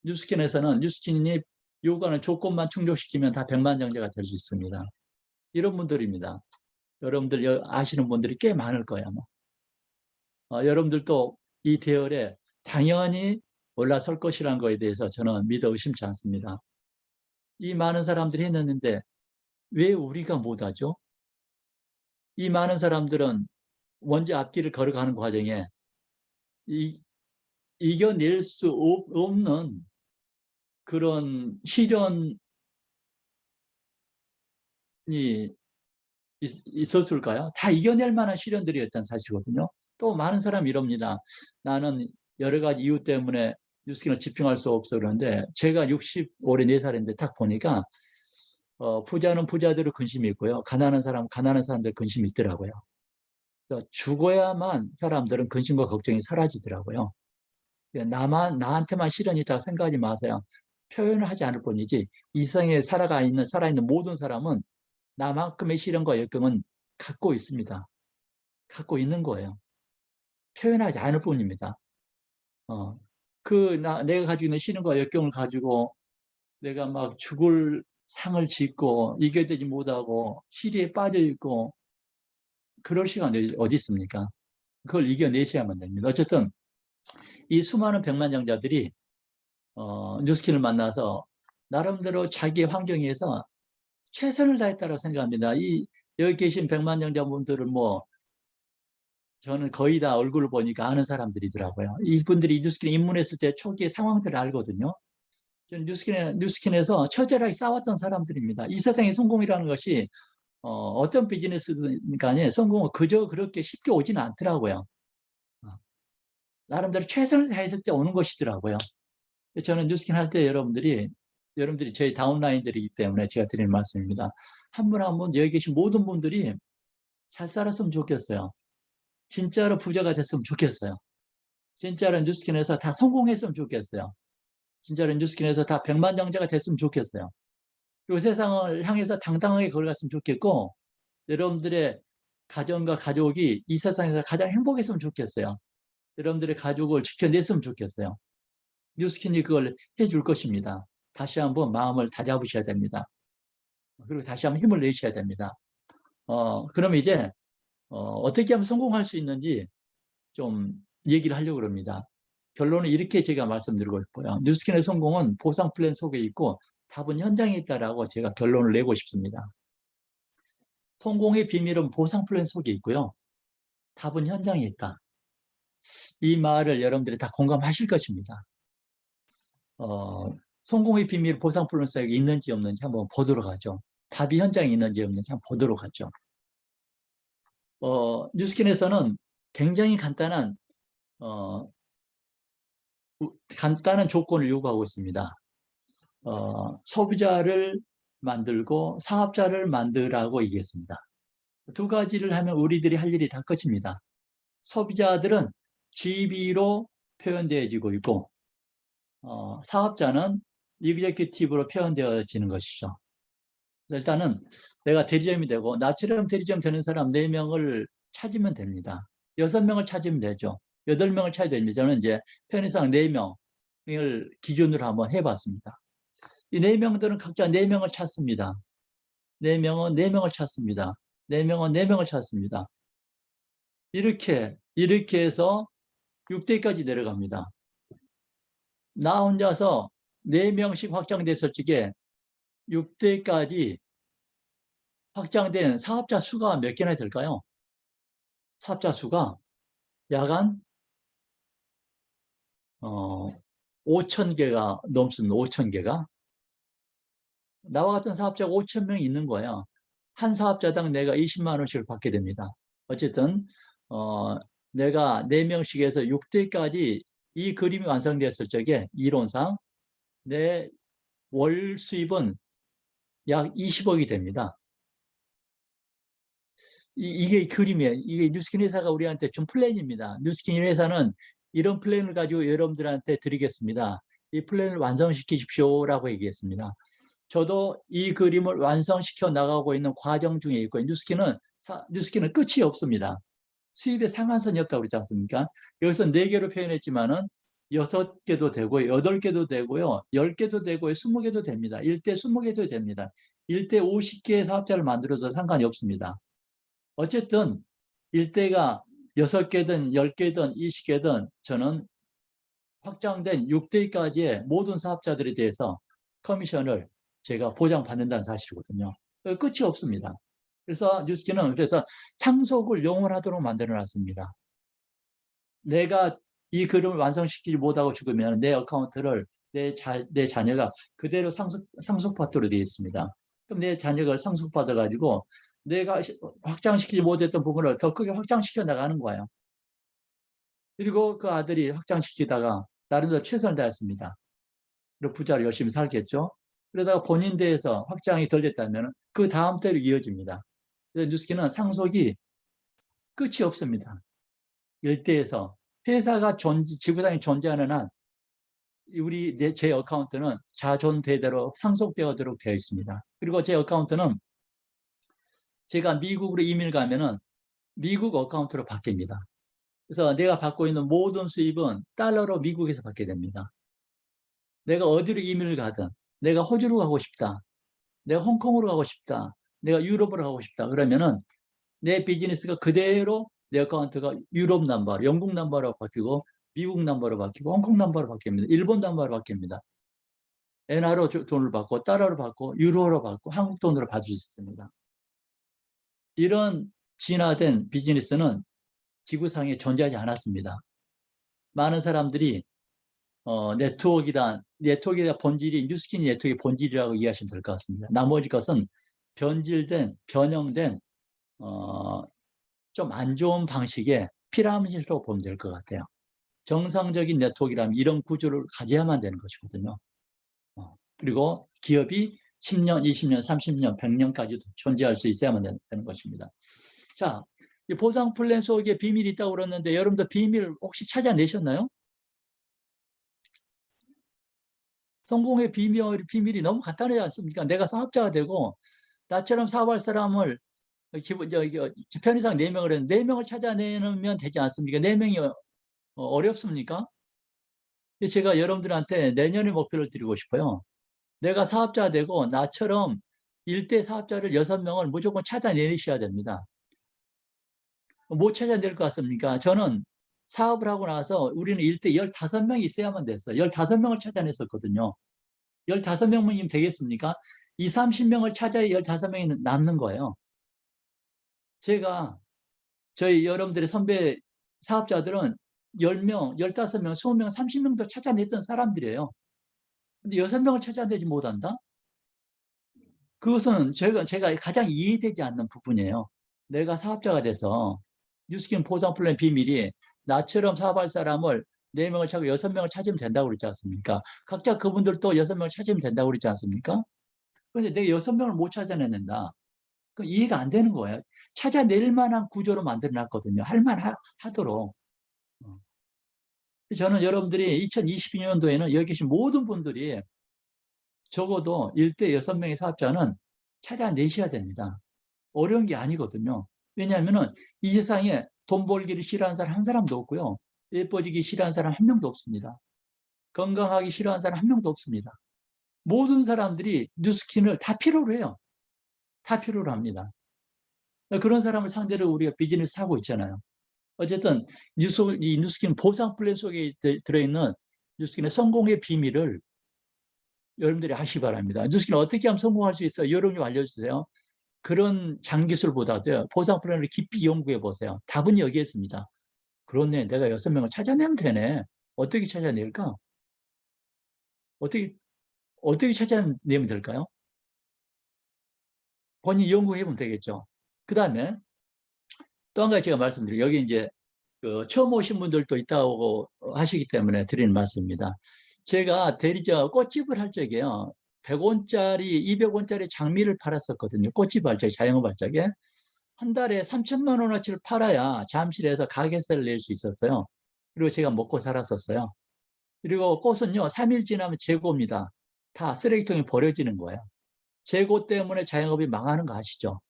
뉴스킨에서는 뉴스킨이 요구하는 조건만 충족시키면 다 백만장자가 될 수 있습니다. 이런 분들입니다. 여러분들 아시는 분들이 꽤 많을 거예요. 여러분들도 이 대열에 당연히 올라설 것이라는 거에 대해서 저는 믿어 의심치 않습니다. 이 많은 사람들이 해냈는데 왜 우리가 못하죠? 이 많은 사람들은 먼저 앞길을 걸어가는 과정에 이겨낼 수 없는 그런 시련이 있었을까요? 다 이겨낼 만한 시련들이었다는 사실이거든요. 또 많은 사람이 이럽니다. 나는 여러 가지 이유 때문에 뉴스킨을 집중할 수 없어 그러는데 제가 65에 4살인데 딱 보니까 부자는 부자대로 근심이 있고요. 가난한 사람은 가난한 사람들 근심이 있더라고요. 죽어야만 사람들은 근심과 걱정이 사라지더라고요. 나한테만 시련이 있다고 생각하지 마세요. 표현을 하지 않을 뿐이지 이성에 살아있는 모든 사람은 나만큼의 시련과 역경은 갖고 있습니다. 갖고 있는 거예요. 표현하지 않을 뿐입니다. 내가 가지고 있는 시련과 역경을 가지고 내가 막 죽을 상을 짓고 이겨내지 못하고 시리에 빠져 있고 그럴 시간이 어디 있습니까? 그걸 이겨내셔야만 됩니다. 어쨌든 이 수많은 백만장자들이 뉴스킨을 만나서 나름대로 자기 환경에서 최선을 다했다고 생각합니다. 여기 계신 백만장자분들은 저는 거의 다 얼굴을 보니까 아는 사람들이더라고요. 이분들이 뉴스킨에 입문했을 때 초기의 상황들을 알거든요. 저는 뉴스킨에서 처절하게 싸웠던 사람들입니다. 이 세상의 성공이라는 것이 어떤 비즈니스든 간에 성공은 그저 그렇게 쉽게 오지는 않더라고요. 나름대로 최선을 다했을 때 오는 것이더라고요. 저는 뉴스킨 할 때 여러분들이 저희 다운라인들이기 때문에 제가 드리는 말씀입니다. 한 분 한 분 여기 계신 모든 분들이 잘 살았으면 좋겠어요. 진짜로 부자가 됐으면 좋겠어요. 진짜로 뉴스킨에서 다 성공했으면 좋겠어요. 진짜로 뉴스킨에서 다 백만장자가 됐으면 좋겠어요. 그리고 세상을 향해서 당당하게 걸어갔으면 좋겠고 여러분들의 가정과 가족이 이 세상에서 가장 행복했으면 좋겠어요. 여러분들의 가족을 지켜냈으면 좋겠어요. 뉴스킨이 그걸 해줄 것입니다. 다시 한번 마음을 다잡으셔야 됩니다. 그리고 다시 한번 힘을 내셔야 됩니다. 그럼 이제 어떻게 하면 성공할 수 있는지 좀 얘기를 하려고 합니다. 결론은 이렇게 제가 말씀드리고 싶어요. 뉴스킨의 성공은 보상 플랜 속에 있고 답은 현장에 있다라고 제가 결론을 내고 싶습니다. 성공의 비밀은 보상 플랜 속에 있고요. 답은 현장에 있다. 이 말을 여러분들이 다 공감하실 것입니다. 성공의 비밀 보상 플랜 속에 있는지 없는지 한번 보도록 하죠. 답이 현장에 있는지 없는지 한번 보도록 하죠. 뉴스킨에서는 굉장히 간단한 조건을 요구하고 있습니다. 소비자를 만들고 사업자를 만들라고 얘기했습니다. 두 가지를 하면 우리들이 할 일이 다 끝입니다. 소비자들은 GB로 표현되어지고 있고 사업자는 이그제큐티브로 표현되어지는 것이죠. 일단은 내가 대리점이 되고 나처럼 대리점 되는 사람 4명을 찾으면 됩니다. 6명을 찾으면 되죠. 8명을 찾아야 됩니다. 저는 이제 편의상 4명을 기준으로 한번 해봤습니다. 이 4명들은 각자 4명을 찾습니다. 4명은 4명을 찾습니다. 4명은 4명을 찾습니다. 이렇게 해서 6대까지 내려갑니다. 나 혼자서 4명씩 확장됐을 적에 6대까지 확장된 사업자 수가 몇 개나 될까요? 사업자 수가 약 한 5,000개가 넘습니다. 5,000개가. 나와 같은 사업자가 5,000명이 있는 거예요. 한 사업자당 내가 20만 원씩을 받게 됩니다. 어쨌든 내가 4명씩 해서 6대까지 이 그림이 완성됐을 적에 이론상 내 월 수입은 약 20억이 됩니다. 이게 그림이에요. 이게 뉴스킨 회사가 우리한테 준 플랜입니다. 뉴스킨 회사는 이런 플랜을 가지고 여러분들한테 드리겠습니다. 이 플랜을 완성시키십시오라고 얘기했습니다. 저도 이 그림을 완성시켜 나가고 있는 과정 중에 있고 뉴스킨은 끝이 없습니다. 수입에 상한선이 없다고 그러지 않습니까? 여기서 4개로 표현했지만은 6개도 되고요, 8개도 되고요, 10개도 되고요, 20개도 됩니다. 1대 20개도 됩니다. 1대 50개의 사업자를 만들어도 상관이 없습니다. 어쨌든 1대가 6개든 10개든 20개든 저는 확장된 6대까지의 모든 사업자들에 대해서 커미션을 제가 보장받는다는 사실이거든요. 끝이 없습니다. 그래서 뉴스키는 그래서 상속을 용언하도록 만들어 놨습니다. 내가 이 그림을 완성시키지 못하고 죽으면 내 어카운트를 내 자녀가 그대로 상속받도록 되어 있습니다. 그럼 내 자녀가 상속받아가지고 내가 확장시키지 못했던 부분을 더 크게 확장시켜 나가는 거예요. 그리고 그 아들이 확장시키다가 나름대로 최선을 다했습니다. 그리고 부자로 열심히 살겠죠. 그러다가 본인 대해서 확장이 덜 됐다면 그 다음 때로 이어집니다. 그래서 뉴스키는 상속이 끝이 없습니다. 일대에서 회사가 지구상에 존재하는 한 제 어카운트는 자존대대로 상속되어도록 되어 있습니다. 그리고 제 어카운트는 제가 미국으로 이민을 가면은 미국 어카운트로 바뀝니다. 그래서 내가 받고 있는 모든 수입은 달러로 미국에서 받게 됩니다. 내가 어디로 이민을 가든, 내가 호주로 가고 싶다, 내가 홍콩으로 가고 싶다, 내가 유럽으로 가고 싶다 그러면은 내 비즈니스가 그대로 내 어카운트가 유럽 넘버로, 영국 넘버로 바뀌고 미국 넘버로 바뀌고 홍콩 넘버로 바뀝니다. 일본 넘버로 바뀝니다. 엔화로 돈을 받고 달러로 받고 유로로 받고 한국 돈으로 받을 수 있습니다. 이런 진화된 비즈니스는 지구상에 존재하지 않았습니다. 많은 사람들이 네트워크의 본질이 뉴스킨 네트워크의 본질이라고 이해하시면 될 것 같습니다. 나머지 것은 변형된 좀 안 좋은 방식의 피라미드로 보면 될 것 같아요. 정상적인 네트워크라면 이런 구조를 가져야만 되는 것이거든요. 그리고 기업이 10년, 20년, 30년, 100년까지도 존재할 수 있어야만 되는 것입니다. 자, 이 보상 플랜 속에 비밀이 있다고 그랬는데 여러분들 비밀 혹시 찾아내셨나요? 성공의 비밀이 너무 간단하지 않습니까? 내가 사업자가 되고 나처럼 사업할 사람을 편의상 4명을 했는데 4명을 찾아내면 되지 않습니까? 4명이 어렵습니까? 제가 여러분들한테 내년의 목표를 드리고 싶어요. 내가 사업자가 되고 나처럼 일대 사업자를 6명을 무조건 찾아내셔야 됩니다. 못 찾아낼 것 같습니까? 저는 사업을 하고 나서 우리는 일대 15명이 있어야만 됐어요. 15명을 찾아냈었거든요. 15명이면 되겠습니까? 20, 30명을 찾아야 15명이 남는 거예요. 제가 저희 여러분들의 선배 사업자들은 10명, 15명, 20명, 30명도 찾아냈던 사람들이에요. 근데 6명을 찾아내지 못한다? 그것은 제가 가장 이해되지 않는 부분이에요. 내가 사업자가 돼서 뉴스킨 보상 플랜 비밀이 나처럼 사업할 사람을 4명을 찾고 6명을 찾으면 된다고 그랬지 않습니까? 각자 그분들도 6명을 찾으면 된다고 그랬지 않습니까? 그런데 내가 6명을 못 찾아내는다. 그 이해가 안 되는 거예요. 찾아낼 만한 구조로 만들어 놨거든요. 할만하도록. 저는 여러분들이 2022년도에는 여기 계신 모든 분들이 적어도 1대 6명의 사업자는 찾아내셔야 됩니다. 어려운 게 아니거든요. 왜냐하면 이 세상에 돈 벌기를 싫어하는 사람 한 사람도 없고요. 예뻐지기 싫어하는 사람 한 명도 없습니다. 건강하기 싫어하는 사람 한 명도 없습니다. 모든 사람들이 뉴스킨을 다 필요로 해요. 다 필요로 합니다. 그런 사람을 상대로 우리가 비즈니스 하고 있잖아요. 어쨌든 이 뉴스킨 보상 플랜 속에 들어있는 뉴스킨의 성공의 비밀을 여러분들이 아시기 바랍니다. 뉴스킨 어떻게 하면 성공할 수 있어요? 여러분이 알려주세요. 그런 장기술보다도 보상 플랜을 깊이 연구해 보세요. 답은 여기에 있습니다. 그렇네. 내가 6명을 찾아내면 되네. 어떻게 찾아낼까? 어떻게 찾아내면 될까요? 본인이 연구해 보면 되겠죠. 그 다음에 또 한 가지 제가 말씀드려요. 여기 이제 처음 오신 분들도 있다고 하시기 때문에 드리는 말씀입니다. 제가 꽃집을 할 적에요. 100원짜리, 200원짜리 장미를 팔았었거든요. 꽃집 할 적에, 자영업 할 적에. 한 달에 3천만 원어치를 팔아야 잠실에서 가게세를 낼 수 있었어요. 그리고 제가 먹고 살았었어요. 그리고 꽃은요, 3일 지나면 재고입니다. 다 쓰레기통에 버려지는 거예요. 재고 때문에 자영업이 망하는 거 아시죠?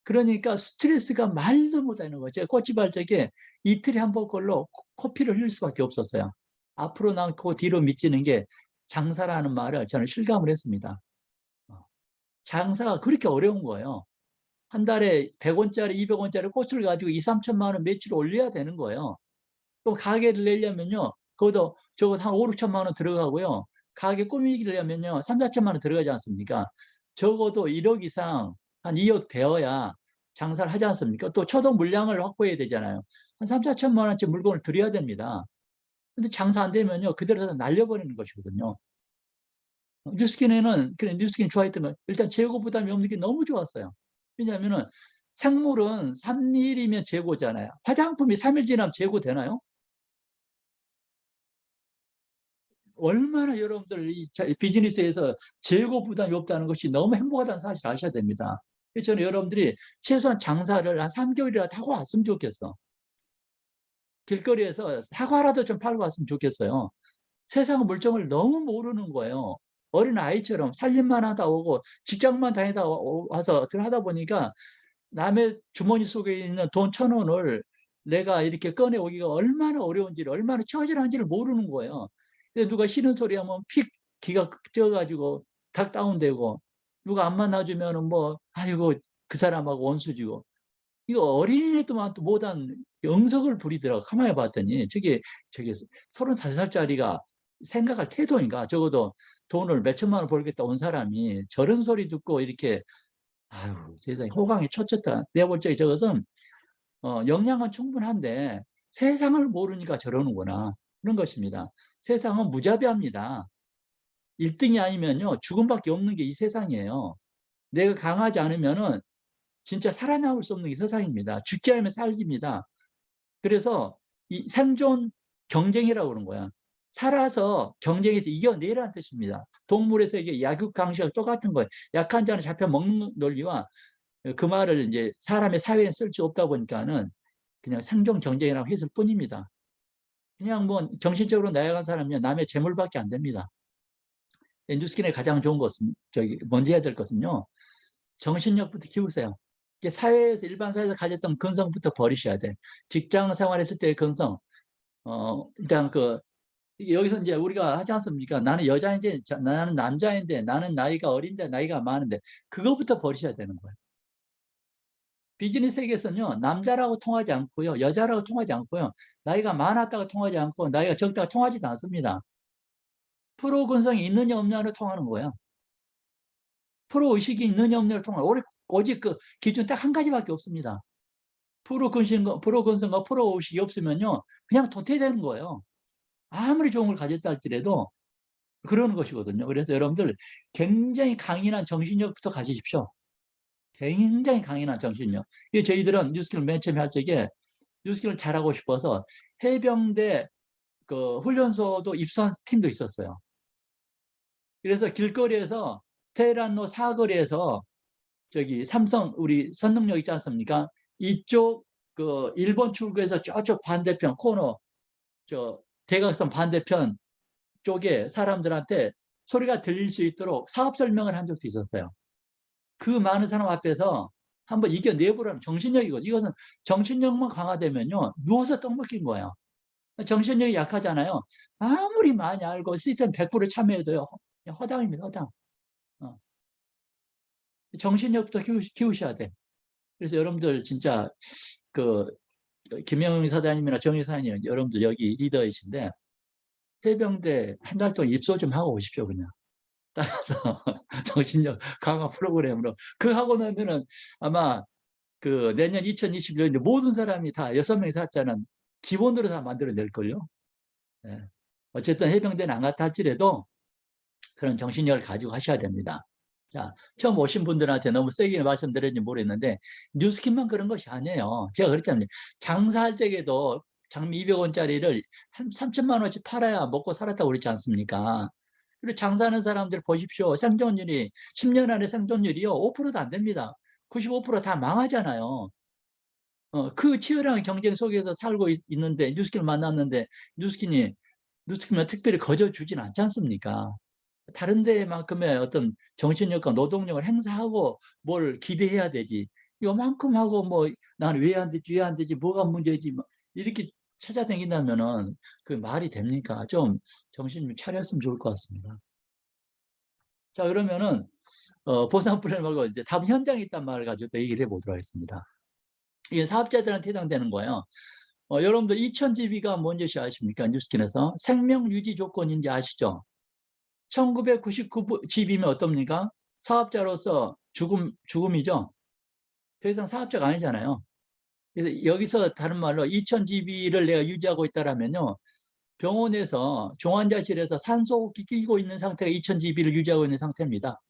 그러니까 스트레스가 말도 못하는 거죠. 제가 꽃집 할 적에 이틀에 한 번 걸로 코피를 흘릴 수밖에 없었어요. 앞으로 남고 뒤로 미치는 게 장사라는 말을 저는 실감을 했습니다. 장사가 그렇게 어려운 거예요. 한 달에 100원짜리, 200원짜리 꽃을 가지고 2, 3천만 원 매출을 올려야 되는 거예요. 그럼 가게를 내려면요, 그것도 적어도 한 5, 6천만 원 들어가고요. 가게 꾸미려면요, 3, 4천만 원 들어가지 않습니까? 적어도 1억 이상, 한 2억 되어야 장사를 하지 않습니까? 또 초도 물량을 확보해야 되잖아요. 한 3, 4천만 원치 물건을 들여야 됩니다. 근데 장사 안 되면요, 그대로 날려버리는 것이거든요. 뉴스킨에는, 그래, 뉴스킨 좋아했던 건 일단 재고 부담이 없는 게 너무 좋았어요. 왜냐하면은 생물은 3일이면 재고잖아요. 화장품이 3일 지나면 재고 되나요? 얼마나 여러분들 이 비즈니스에서 재고 부담이 없다는 것이 너무 행복하다는 사실을 아셔야 됩니다. 그래서 저는 여러분들이 최소한 장사를 한 3개월이라도 하고 왔으면 좋겠어. 길거리에서 사과라도 좀 팔고 왔으면 좋겠어요. 세상 물정을 너무 모르는 거예요. 어린 아이처럼 살림만 하다 오고 직장만 다니다 와서 하다 보니까 남의 주머니 속에 있는 돈 1,000원을 내가 이렇게 꺼내오기가 얼마나 어려운지를, 얼마나 처절한지를 모르는 거예요. 근데 누가 싫은 소리 하면 픽 기가 쪄가지고 닭 다운되고, 누가 안 만나주면은 뭐 아이고 그 사람하고 원수지고, 이거 어린이도 못한 영석을 부리더라고. 가만히 봤더니 저게 35살짜리가 생각할 태도인가. 적어도 돈을 몇 천만 원 벌겠다 온 사람이 저런 소리 듣고 이렇게, 아유 세상에 호강이 초쳤다. 내가 볼 적에 저것은 역량은 충분한데 세상을 모르니까 저러는구나, 그런 것입니다. 세상은 무자비합니다. 1등이 아니면요 죽음밖에 없는 게 이 세상이에요. 내가 강하지 않으면은 진짜 살아남을 수 없는 게 세상입니다. 죽지 않으면 살기입니다. 그래서 이 생존 경쟁이라고 그러는 거야. 살아서 경쟁에서 이겨내라는 뜻입니다. 동물에서 이게 약육강식과 똑같은 거예요. 약한 자는 잡혀 먹는 논리와 그 말을 이제 사람의 사회에 쓸 수 없다 보니까는 그냥 생존 경쟁이라고 했을 뿐입니다. 그냥 뭐 정신적으로 나아간 사람이 남의 재물밖에 안 됩니다. 뉴스킨의 가장 좋은 것은 먼저 해야 될 것은요, 정신력부터 키우세요. 사회에서, 일반 사회에서 가졌던 근성부터 버리셔야 돼. 직장 생활했을 때의 근성, 일단 여기서 이제 우리가 하지 않습니까? 나는 여자인데, 나는 남자인데, 나는 나이가 어린데, 나이가 많은데, 그거부터 버리셔야 되는 거예요. 비즈니스 세계에서는요, 남자라고 통하지 않고요, 여자라고 통하지 않고요, 나이가 많았다가 통하지 않고, 나이가 적다가 통하지도 않습니다. 프로 근성이 있느냐 없느냐로 통하는 거예요. 프로 의식이 있느냐 없느냐로 통하는, 오직 그 기준 딱 한 가지밖에 없습니다. 프로 근성과 프로 의식이 없으면요, 그냥 도태되는 거예요. 아무리 좋은 걸 가졌다 할지라도 그러는 것이거든요. 그래서 여러분들 굉장히 강인한 정신력부터 가지십시오. 굉장히 강인한 정신력. 이게 저희들은 뉴스킬을 맨 처음에 할 적에 뉴스킬을 잘하고 싶어서 해병대 그 훈련소도 입소한 팀도 있었어요. 그래서 길거리에서 테헤란로 사거리에서 삼성 우리 선능력 있지 않습니까? 이쪽 그 일본 출구에서 저쪽 반대편 코너, 대각선 반대편 쪽에 사람들한테 소리가 들릴 수 있도록 사업 설명을 한 적도 있었어요. 그 많은 사람 앞에서 한번 이겨내보라는 정신력이거든요. 이것은 정신력만 강화되면요, 누워서 떡 먹긴 거예요. 정신력이 약하잖아요. 아무리 많이 알고 시스템 100% 참여해도요, 허당입니다, 허당. 정신력부터 키우셔야 돼. 그래서 여러분들 진짜 그 김영희 사장님이나 정희 사장님, 여러분들 여기 리더이신데 해병대 한 달 동안 입소 좀 하고 오십시오. 그냥 따라서 정신력 강화 프로그램으로 그 하고 나면은 아마 그 내년 2021년에 모든 사람이 다 6명의 사자는 기본으로 다 만들어낼걸요. 네. 어쨌든 해병대는 안 갔다 할지라도 그런 정신력을 가지고 하셔야 됩니다. 자, 처음 오신 분들한테 너무 세게 말씀드렸는지 모르겠는데 뉴스킨만 그런 것이 아니에요. 제가 그랬잖아요. 장사할 적에도 장미 200원짜리를 3천만 원씩 팔아야 먹고 살았다고 그랬지 않습니까? 그리고 장사하는 사람들 보십시오. 생존율이 10년 안에 생존율이요 5%도 안 됩니다. 95%다 망하잖아요. 그 치열한 경쟁 속에서 살고 있는데 뉴스킨을 만났는데 뉴스킨은 특별히 거저주진 않지 않습니까? 다른 데만큼의 어떤 정신력과 노동력을 행사하고 뭘 기대해야 되지. 요만큼 하고 뭐 나는 왜 안 되지, 왜 안 되지, 뭐가 문제지, 뭐 이렇게 찾아다닌다면은 그 말이 됩니까? 좀 정신 좀 차렸으면 좋을 것 같습니다. 자, 그러면은 보상 플랜 말고 이제 답 현장에 있단 말을 가지고 또 얘기를 해보도록 하겠습니다. 이게 사업자들한테 해당되는 거예요. 여러분들 2000GB가 뭔지 아십니까? 뉴스킨에서 생명 유지 조건인지 아시죠? 1999GB면 어떻습니까? 사업자로서 죽음이죠. 더 이상 사업자가 아니잖아요. 그래서 여기서 다른 말로 2000GB를 내가 유지하고 있다라면요, 병원에서 중환자실에서 산소호흡기 끼고 있는 상태가 2000GB를 유지하고 있는 상태입니다.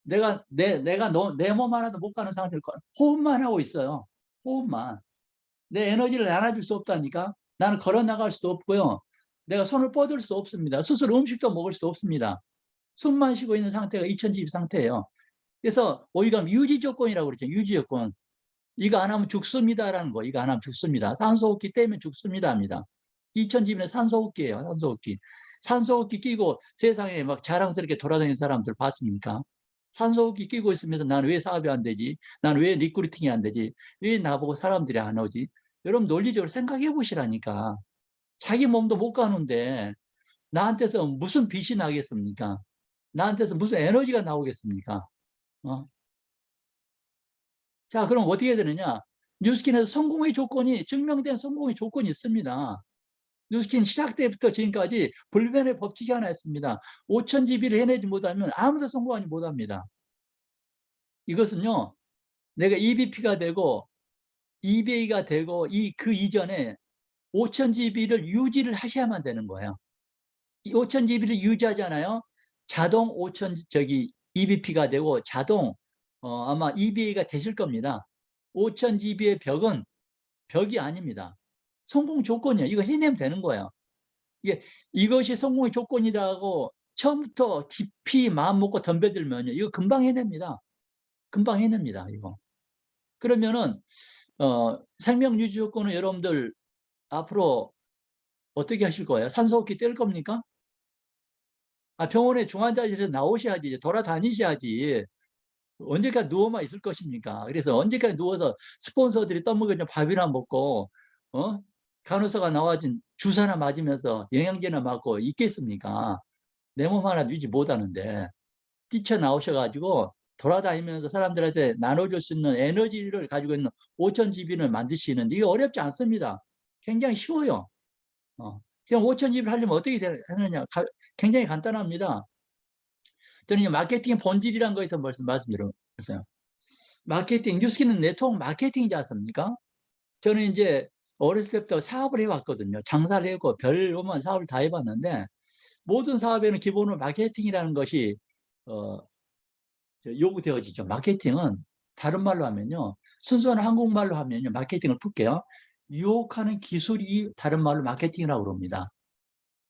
내가 내 몸 하나도 못 가는 상태로 호흡만 하고 있어요. 호흡만. 내 에너지를 나눠줄 수 없다니까. 나는 걸어 나갈 수도 없고요. 내가 손을 뻗을 수 없습니다. 스스로 음식도 먹을 수도 없습니다. 숨만 쉬고 있는 상태가 2000GB 상태예요. 그래서 오히려 유지 조건이라고 그러죠. 유지 조건. 이거 안 하면 죽습니다라는 거. 이거 안 하면 죽습니다. 산소호흡기 떼면 죽습니다 합니다. 2000GB는 산소호흡기예요. 산소호흡기. 산소호흡기 끼고 세상에 막 자랑스럽게 돌아다니는 사람들 봤습니까? 산소호흡기 끼고 있으면서 나는 왜 사업이 안 되지? 나는 왜 리크루팅이 안 되지? 왜 나보고 사람들이 안 오지? 여러분 논리적으로 생각해 보시라니까. 자기 몸도 못 가는데 나한테서 무슨 빛이 나겠습니까? 나한테서 무슨 에너지가 나오겠습니까? 어? 자, 그럼 어떻게 되느냐? 뉴스킨에서 성공의 조건이, 증명된 성공의 조건이 있습니다. 뉴스킨 시작 때부터 지금까지 불변의 법칙이 하나 있습니다. 5000GB를 해내지 못하면 아무도 성공하지 못합니다. 이것은요, 내가 EBP가 되고 EBA가 되고 그 이전에 5000GB를 유지를 하셔야만 되는 거예요. 이 5000GB를 유지하잖아요. 자동 5000 EBP가 되고 자동 아마 EBA가 되실 겁니다. 5000GB의 벽이 아닙니다. 성공 조건이에요. 이거 해내면 되는 거예요. 이것이 성공의 조건이라고 처음부터 깊이 마음 먹고 덤벼들면요, 이거 금방 해냅니다. 금방 해냅니다. 이거. 그러면은 생명 유지 조건은 여러분들 앞으로 어떻게 하실 거예요? 산소호흡기 뗄 겁니까? 병원에 중환자실에서 나오셔야지, 돌아다니셔야지. 언제까지 누워만 있을 것입니까? 그래서 언제까지 누워서 스폰서들이 떠먹여준 밥이나 먹고, 간호사가 나와준 주사나 맞으면서 영양제나 맞고 있겠습니까? 내 몸 하나 유지 못하는데. 뛰쳐나오셔가지고 돌아다니면서 사람들한테 나눠줄 수 있는 에너지를 가지고 있는 5000GB를 만드시는데 이게 어렵지 않습니다. 굉장히 쉬워요. 그냥 5000GB를 하려면 어떻게 하느냐? 굉장히 간단합니다. 저는 마케팅 본질이라는 거에서 말씀드렸어요. 마케팅, 뉴스키는 네트워크 마케팅이지 않습니까? 저는 이제 어렸을 때부터 사업을 해왔거든요. 장사를 했고 별로만 사업을 다 해봤는데 모든 사업에는 기본으로 마케팅이라는 것이 요구되어지죠. 마케팅은 다른 말로 하면요. 순수한 한국말로 하면요. 마케팅을 풀게요. 유혹하는 기술이 다른 말로 마케팅이라고 그럽니다.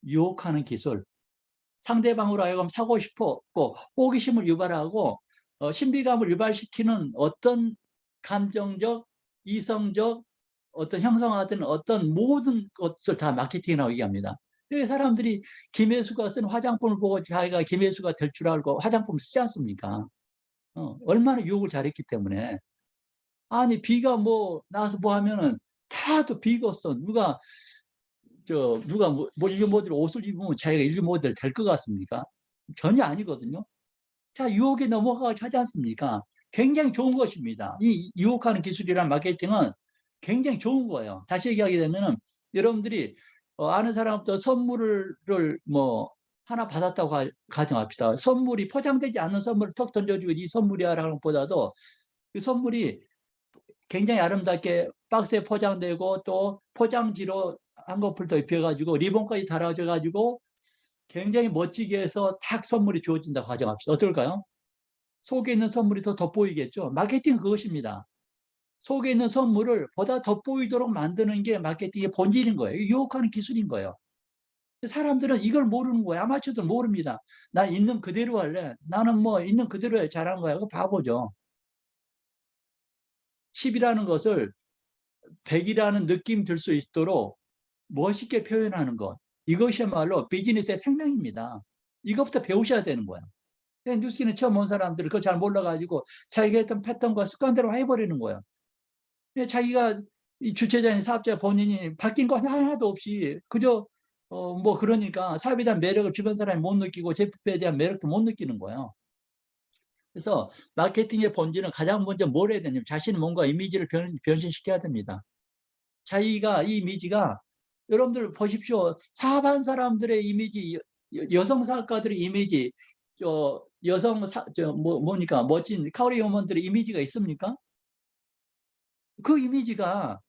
유혹하는 기술. 상대방으로 하여금 사고 싶었고 호기심을 유발하고 신비감을 유발시키는 어떤 감정적, 이성적 어떤 형성화된 어떤 모든 것을 다 마케팅이라고 얘기합니다. 사람들이 김혜수가 쓴 화장품을 보고 자기가 김혜수가 될 줄 알고 화장품을 쓰지 않습니까? 얼마나 유혹을 잘했기 때문에. 아니 비가 뭐 나와서 뭐 하면은 다또 비겠어. 누가 뭐 일류 모델 옷을 입으면 자기가 일류 모델 될 것 같습니까? 전혀 아니거든요. 자, 유혹에 넘어가서 하지 않습니까? 굉장히 좋은 것입니다. 이 유혹하는 기술이란 마케팅은 굉장히 좋은 거예요. 다시 얘기하게 되면은 여러분들이 아는 사람부터 선물을 뭐 하나 받았다고 가정합시다. 선물이 포장되지 않는 선물을 턱 던져주고 이 선물이야라는 것보다도 그 선물이 굉장히 아름답게 박스에 포장되고 또 포장지로 한꺼풀 더 입혀가지고 리본까지 달아져가지고 굉장히 멋지게 해서 탁 선물이 주어진다고 가정합시다. 어떨까요? 속에 있는 선물이 더 돋보이겠죠. 마케팅은 그것입니다. 속에 있는 선물을 보다 돋보이도록 만드는 게 마케팅의 본질인 거예요. 유혹하는 기술인 거예요. 사람들은 이걸 모르는 거예요. 아마추어들 모릅니다. 난 있는 그대로 할래. 나는 뭐 있는 그대로 잘한 거야. 그거 바보죠. 10이라는 것을 100이라는 느낌 들 수 있도록 멋있게 표현하는 것. 이것이야말로 비즈니스의 생명입니다. 이것부터 배우셔야 되는 거예요. 뉴스키는 처음 온 사람들이 그걸 잘 몰라가지고 자기가 했던 패턴과 습관대로 해버리는 거예요. 자기가 이 주체자인 사업자 본인이 바뀐 거 하나도 없이 그저 뭐 그러니까 사업에 대한 매력을 주변 사람이 못 느끼고 제품에 대한 매력도 못 느끼는 거예요. 그래서 마케팅의 본질은 가장 먼저 뭘 해야 되냐면 자신의 뭔가 이미지를 변신시켜야 됩니다. 자기가 이 이미지가 여러분들 보십시오. 사업한 사람들의 이미지, 여성 사업가들의 이미지, 여성 뭡니까 멋진 카오리 어머니들의 이미지가 있습니까? 그 이미지가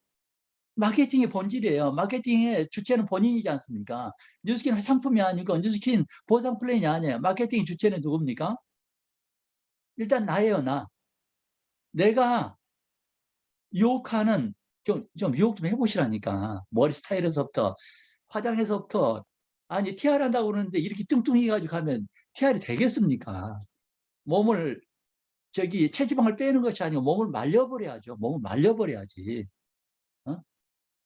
마케팅의 본질이에요. 마케팅의 주체는 본인이지 않습니까? 뉴스킨은 상품이 아니고 뉴스킨 보상 플랜이 아니에요. 마케팅 주체는 누굽니까? 일단 나예요, 나. 내가 유혹하는, 좀 유혹 좀 해보시라니까. 머리 스타일에서부터, 화장에서부터. 아니, TR 한다고 그러는데 이렇게 뚱뚱해 가지고 가면 TR이 되겠습니까? 몸을, 체지방을 빼는 것이 아니고 몸을 말려버려야죠. 몸을 말려버려야지. 어?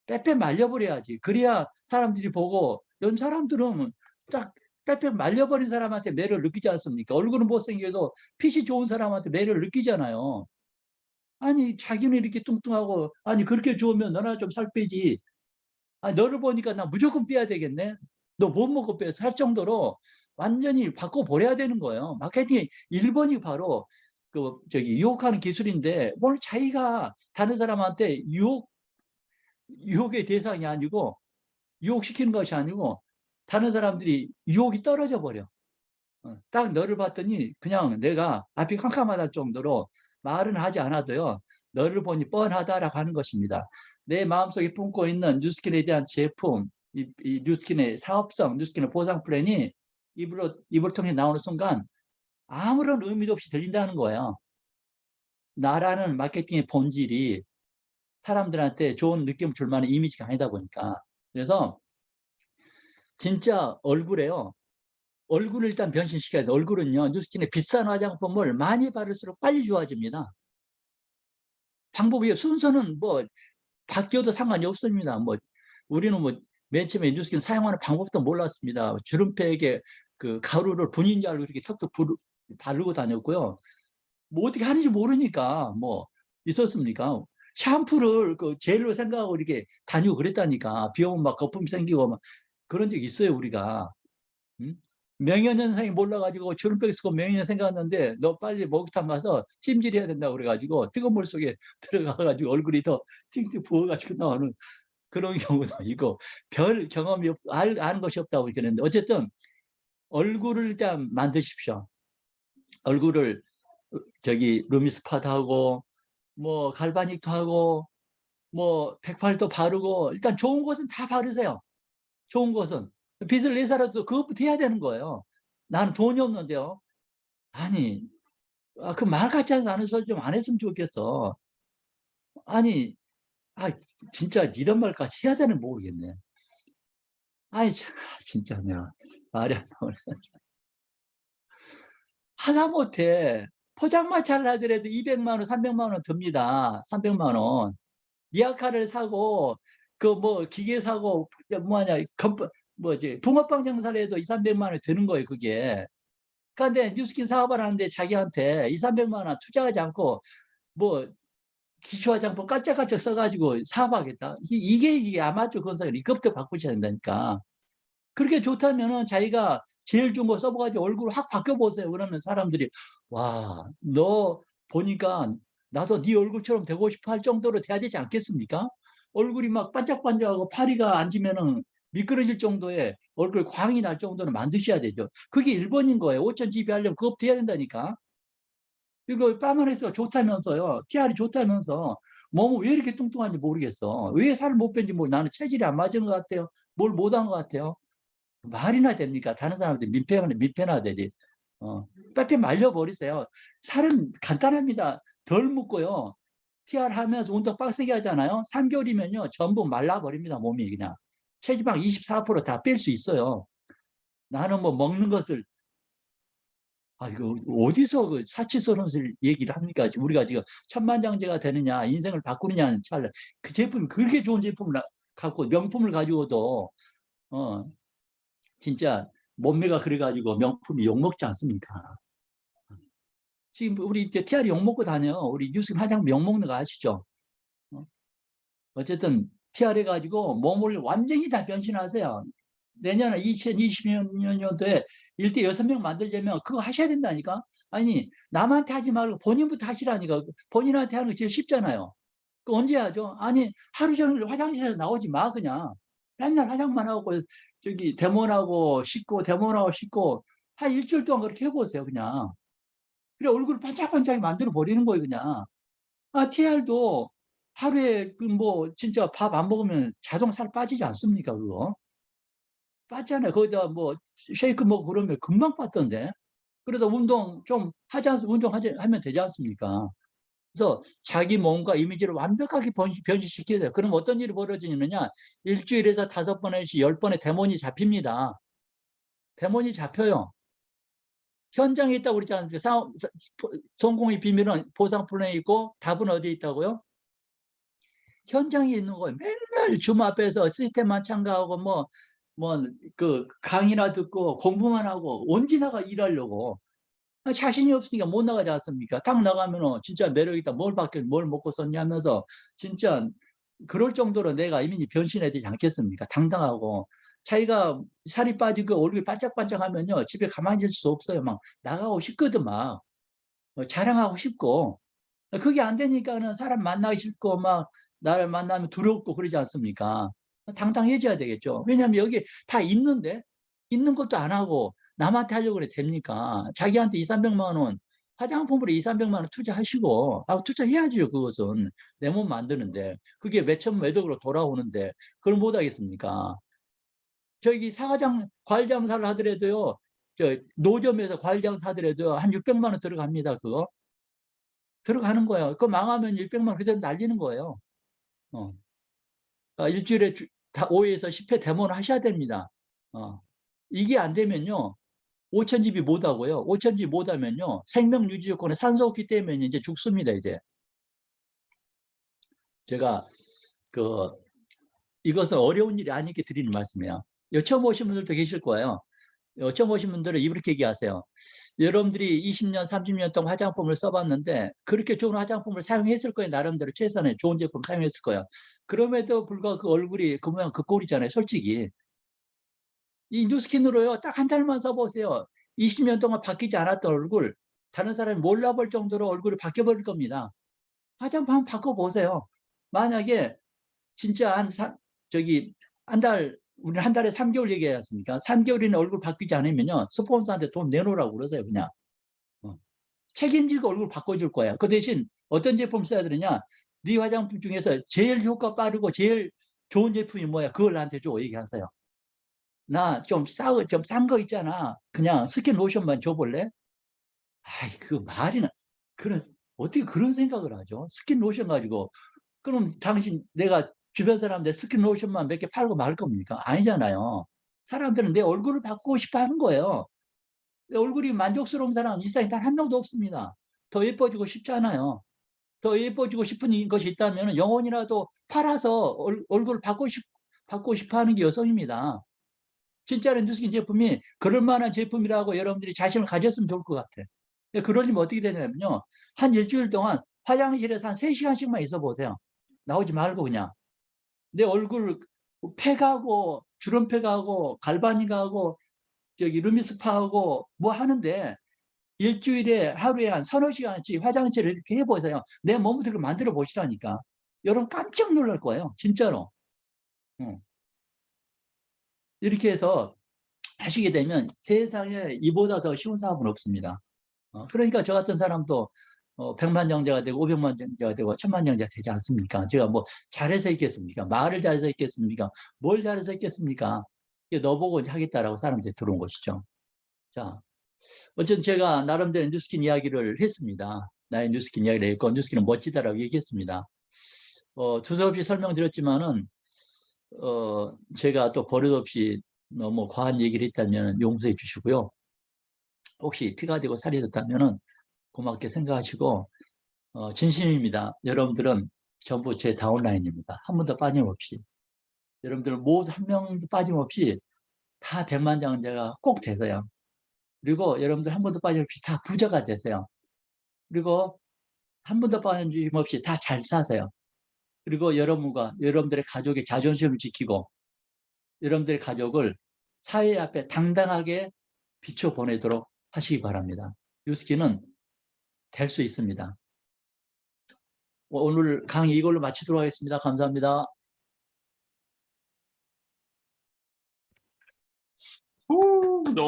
빼빼 말려버려야지. 그래야 사람들이 보고, 이런 사람들은 딱 빼빼 말려버린 사람한테 매력을 느끼지 않습니까? 얼굴은 못생겨도 핏이 좋은 사람한테 매력을 느끼잖아요. 아니, 자기는 이렇게 뚱뚱하고, 아니, 그렇게 좋으면 너나 좀 살 빼지. 아니, 너를 보니까 나 무조건 빼야 되겠네. 너 못 먹고 빼서 할 정도로 완전히 바꿔버려야 되는 거예요. 마케팅의 1번이 바로 유혹하는 기술인데, 오늘 자기가 다른 사람한테 유혹의 대상이 아니고, 유혹시키는 것이 아니고, 다른 사람들이 유혹이 떨어져 버려. 딱 너를 봤더니 그냥 내가 앞이 캄캄하다 정도로 말은 하지 않아도요, 너를 보니 뻔하다라고 하는 것입니다. 내 마음속에 품고 있는 뉴스킨에 대한 제품, 이 뉴스킨의 사업성, 뉴스킨의 보상 플랜이 입을 통해 나오는 순간 아무런 의미도 없이 들린다는 거예요. 나라는 마케팅의 본질이 사람들한테 좋은 느낌을 줄 만한 이미지가 아니다 보니까. 그래서 진짜 얼굴에요, 얼굴을 일단 변신시켜야 돼. 얼굴은요, 뉴스킨의 비싼 화장품을 많이 바를수록 빨리 좋아집니다. 방법이, 순서는 뭐 바뀌어도 상관이 없습니다. 뭐 우리는 뭐 맨 처음에 뉴스킨 사용하는 방법도 몰랐습니다. 주름팩에 그 가루를 분인 줄 알고 이렇게 턱턱 바르고 다녔고요. 뭐 어떻게 하는지 모르니까 뭐 있었습니까? 샴푸를 그 젤로 생각하고 이렇게 다니고 그랬다니까. 비 오면 막 거품 생기고 막 그런 적 있어요, 우리가. 응? 명예년생이 몰라가지고 주름백 쓰고 명예년생 갔는데, 너 빨리 목욕탕 가서 찜질해야 된다고 그래가지고 뜨거운 물 속에 들어가가지고 얼굴이 더 팅팅 부어가지고 나오는 그런 경우도 있고, 별 경험이 아는 것이 없다고 그러는데, 어쨌든 얼굴을 일단 만드십시오. 얼굴을 루미스팟 하고 뭐 갈바닉도 하고 뭐 백팔도 바르고, 일단 좋은 것은 다 바르세요. 좋은 것은 빚을 내살아도 그것부터 해야 되는 거예요. 나는 돈이 없는데요. 아니, 그 말 같지 않은 소리 좀 안 했으면 좋겠어. 아니, 아, 진짜 이런 말까지 해야 되는 모르겠네. 아니, 진짜 내가 말이 안 나오네. 하다못해 포장마차를 하더라도 200만 원, 300만 원 듭니다. 300만 원. 리아카를 사고, 그 뭐 기계 사고, 뭐하냐, 뭐지, 붕어빵 장사를 해도 2, 300만 원 드는 거예요, 그게. 그런데 뉴스킨 사업을 하는데 자기한테 2, 300만 원 투자하지 않고 뭐 기초 화장품 깔짝깔짝 써가지고 사업하겠다. 이게 아마추어 건설이 이것부터 바꾸셔야 된다니까. 그렇게 좋다면은 자기가 제일 좋은 거 써봐가지고 얼굴 확 바꿔보세요. 그러면 사람들이, 와, 너 보니까 나도 네 얼굴처럼 되고 싶어 할 정도로 돼야 되지 않겠습니까? 얼굴이 막 반짝반짝하고 파리가 앉으면은 미끄러질 정도의 얼굴 광이 날 정도로 만드셔야 되죠. 그게 1번인 거예요. 5천 GB 하려면 그것부터 해야 된다니까. 이거 파마레스가 좋다면서요. TR이 좋다면서. 몸은 왜 이렇게 뚱뚱한지 모르겠어. 왜 살을 못 뺀지 모르. 나는 체질이 안 맞은 것 같아요. 뭘 못한 것 같아요. 말이나 됩니까? 다른 사람들 민폐나 되지. 빼빼 말려버리세요. 살은 간단합니다. 덜 묻고요. TR 하면서 운동 빡세게 하잖아요. 3개월이면요. 전부 말라버립니다. 몸이 그냥. 체지방 24%다 뺄 수 있어요. 나는 뭐 먹는 것을, 이거 어디서 그 사치서론을 얘기를 합니까? 우리가 지금 천만장자가 되느냐, 인생을 바꾸느냐는 찰나. 그 제품이 그렇게 좋은 제품을 갖고, 명품을 가지고도, 어, 진짜 몸매가 그래가지고 명품이 욕먹지 않습니까? 지금 우리 이제 TR이 욕먹고 다녀. 우리 뉴스 화장품 욕먹는 거 아시죠? 어쨌든 TR 해가지고 몸을 완전히 다 변신하세요. 내년에 2020년도에 일대 6명 만들려면 그거 하셔야 된다니까. 아니, 남한테 하지 말고 본인부터 하시라니까. 본인한테 하는 게 제일 쉽잖아요. 그 언제 하죠? 아니, 하루 종일 화장실에서 나오지 마, 그냥. 맨날 화장만 하고, 저기, 대문하고 씻고, 대문하고 씻고, 한 일주일 동안 그렇게 해보세요, 그냥. 그래, 얼굴 반짝반짝 만들어 버리는 거예요, 그냥. 아, TR도 하루에 그 뭐, 진짜 밥 안 먹으면 자동 살 빠지지 않습니까, 그거? 빠지잖아요. 거기다 뭐, 쉐이크 먹고 그러면 금방 빠던데. 그래도 운동 좀 하면 되지 않습니까? 그래서 자기 몸과 이미지를 완벽하게 변시시켜야 돼요. 그럼 어떤 일이 벌어지냐면요. 일주일에서 5번에서 10번의 데몬이 잡힙니다. 데몬이 잡혀요. 현장에 있다고 그러지 않습니까? 성공의 비밀은 보상 플랜에 있고 답은 어디에 있다고요? 현장에 있는 거예요. 맨날 줌 앞에서 시스템만 참가하고 그 강의나 듣고 공부만 하고 언제 나가 일하려고. 자신이 없으니까 못 나가지 않습니까? 딱 나가면 진짜 매력있다. 뭘 먹고 썼냐 하면서 진짜 그럴 정도로 내가 이미 변신해야 되지 않겠습니까? 당당하고. 자기가 살이 빠지고 얼굴이 반짝반짝 하면요. 집에 가만히 있을 수 없어요. 막 나가고 싶거든, 막. 자랑하고 싶고. 그게 안 되니까는 사람 만나기 싫고, 막 나를 만나면 두렵고 그러지 않습니까? 당당해져야 되겠죠. 왜냐하면 여기 다 있는데, 있는 것도 안 하고 남한테 하려고 그래 됩니까? 자기한테 2, 300만 원, 화장품으로 2, 300만 원 투자하시고, 투자해야죠, 그것은. 내 몸 만드는데. 그게 몇천 매덕으로 돌아오는데, 그걸 못 하겠습니까? 저기 과일 장사를 하더라도요, 노점에서 과일 장사 하더라도 한 600만 원 들어갑니다, 그거. 들어가는 거예요. 그거 망하면 600만 원 그대로 날리는 거예요. 어. 일주일에 5에서 10회 데모를 하셔야 됩니다. 이게 안 되면요. 5천 집이 못 하고요. 5천 집 못 하면요. 생명 유지 조건에 산소 없기 때문에 이제 죽습니다, 이제. 제가 그 이것은 어려운 일이 아니게 드리는 말씀이에요. 처음 오신 분들도 계실 거예요. 처음 오신 분들은 이렇게 얘기하세요. 여러분들이 20년, 30년 동안 화장품을 써봤는데 그렇게 좋은 화장품을 사용했을 거예요. 나름대로 최선의 좋은 제품 사용했을 거예요. 그럼에도 불구하고 그 얼굴이 그 모양 그 꼴이잖아요. 솔직히. 이 뉴스킨으로요. 딱 한 달만 써보세요. 20년 동안 바뀌지 않았던 얼굴 다른 사람이 몰라볼 정도로 얼굴이 바뀌어버릴 겁니다. 화장품 한번 바꿔보세요. 만약에 진짜 저기 한 달, 우리는 한 달에 3개월 얘기하지 않습니까? 3개월이나 얼굴 바뀌지 않으면요. 스폰서한테 돈 내놓으라고 그러세요, 그냥. 책임지고 얼굴 바꿔줄 거야. 그 대신 어떤 제품 써야 되느냐? 네 화장품 중에서 제일 효과 빠르고 제일 좋은 제품이 뭐야? 그걸 나한테 줘. 얘기하세요. 나 좀 싼 거 있잖아. 그냥 스킨 로션만 줘볼래? 아이, 그 말이나. 그런, 어떻게 그런 생각을 하죠? 스킨 로션 가지고. 그럼 당신, 내가 주변 사람들 스킨 로션만 몇 개 팔고 말 겁니까? 아니잖아요. 사람들은 내 얼굴을 바꾸고 싶어 하는 거예요. 내 얼굴이 만족스러운 사람은 이 세상에 단 한 명도 없습니다. 더 예뻐지고 싶잖아요. 더 예뻐지고 싶은 것이 있다면 영혼이라도 팔아서 얼굴을 받고 싶어 하는 게 여성입니다. 진짜로 뉴스킨 제품이 그럴 만한 제품이라고 여러분들이 자신을 가졌으면 좋을 것 같아요. 그러려면 어떻게 되냐면요. 한 일주일 동안 화장실에서 한 3시간씩만 있어 보세요. 나오지 말고 그냥. 내 얼굴 팩하고 주름팩하고 갈바닉하고 저기 루미스파하고 뭐 하는데 일주일에 하루에 한 서너 시간씩 화장실을 이렇게 해보세요. 내 몸부터 만들어 보시라니까. 여러분 깜짝 놀랄 거예요. 진짜로. 이렇게 해서 하시게 되면 세상에 이보다 더 쉬운 사업은 없습니다. 그러니까 저 같은 사람도 100만 장자가 되고 500만 장자가 되고 1000만 장자가 되지 않습니까? 제가 뭐 잘해서 있겠습니까? 말을 잘해서 있겠습니까? 뭘 잘해서 있겠습니까? 너보고 하겠다라고 사람들이 들어온 것이죠. 자, 어쨌든 제가 나름대로 뉴스킨 이야기를 했습니다. 나의 뉴스킨 이야기를 했고 뉴스킨은 멋지다라고 얘기했습니다. 두서없이 설명드렸지만은 제가 또 버릇없이 너무 과한 얘기를 했다면 용서해 주시고요. 혹시 피가 되고 살이 됐다면 고맙게 생각하시고 진심입니다. 여러분들은 전부 제 다운라인입니다. 한 번도 빠짐없이. 여러분들 모두 한 명도 빠짐없이 다 100만 장자가 꼭 되세요. 그리고 여러분들 한 번도 빠짐없이 다 부자가 되세요. 그리고 한 번도 빠짐없이 다 잘 사세요. 그리고 여러분들의 가족의 자존심을 지키고 여러분들의 가족을 사회 앞에 당당하게 비춰보내도록 하시기 바랍니다. 뉴스킨은 될 수 있습니다. 오늘 강의 이걸로 마치도록 하겠습니다. 감사합니다.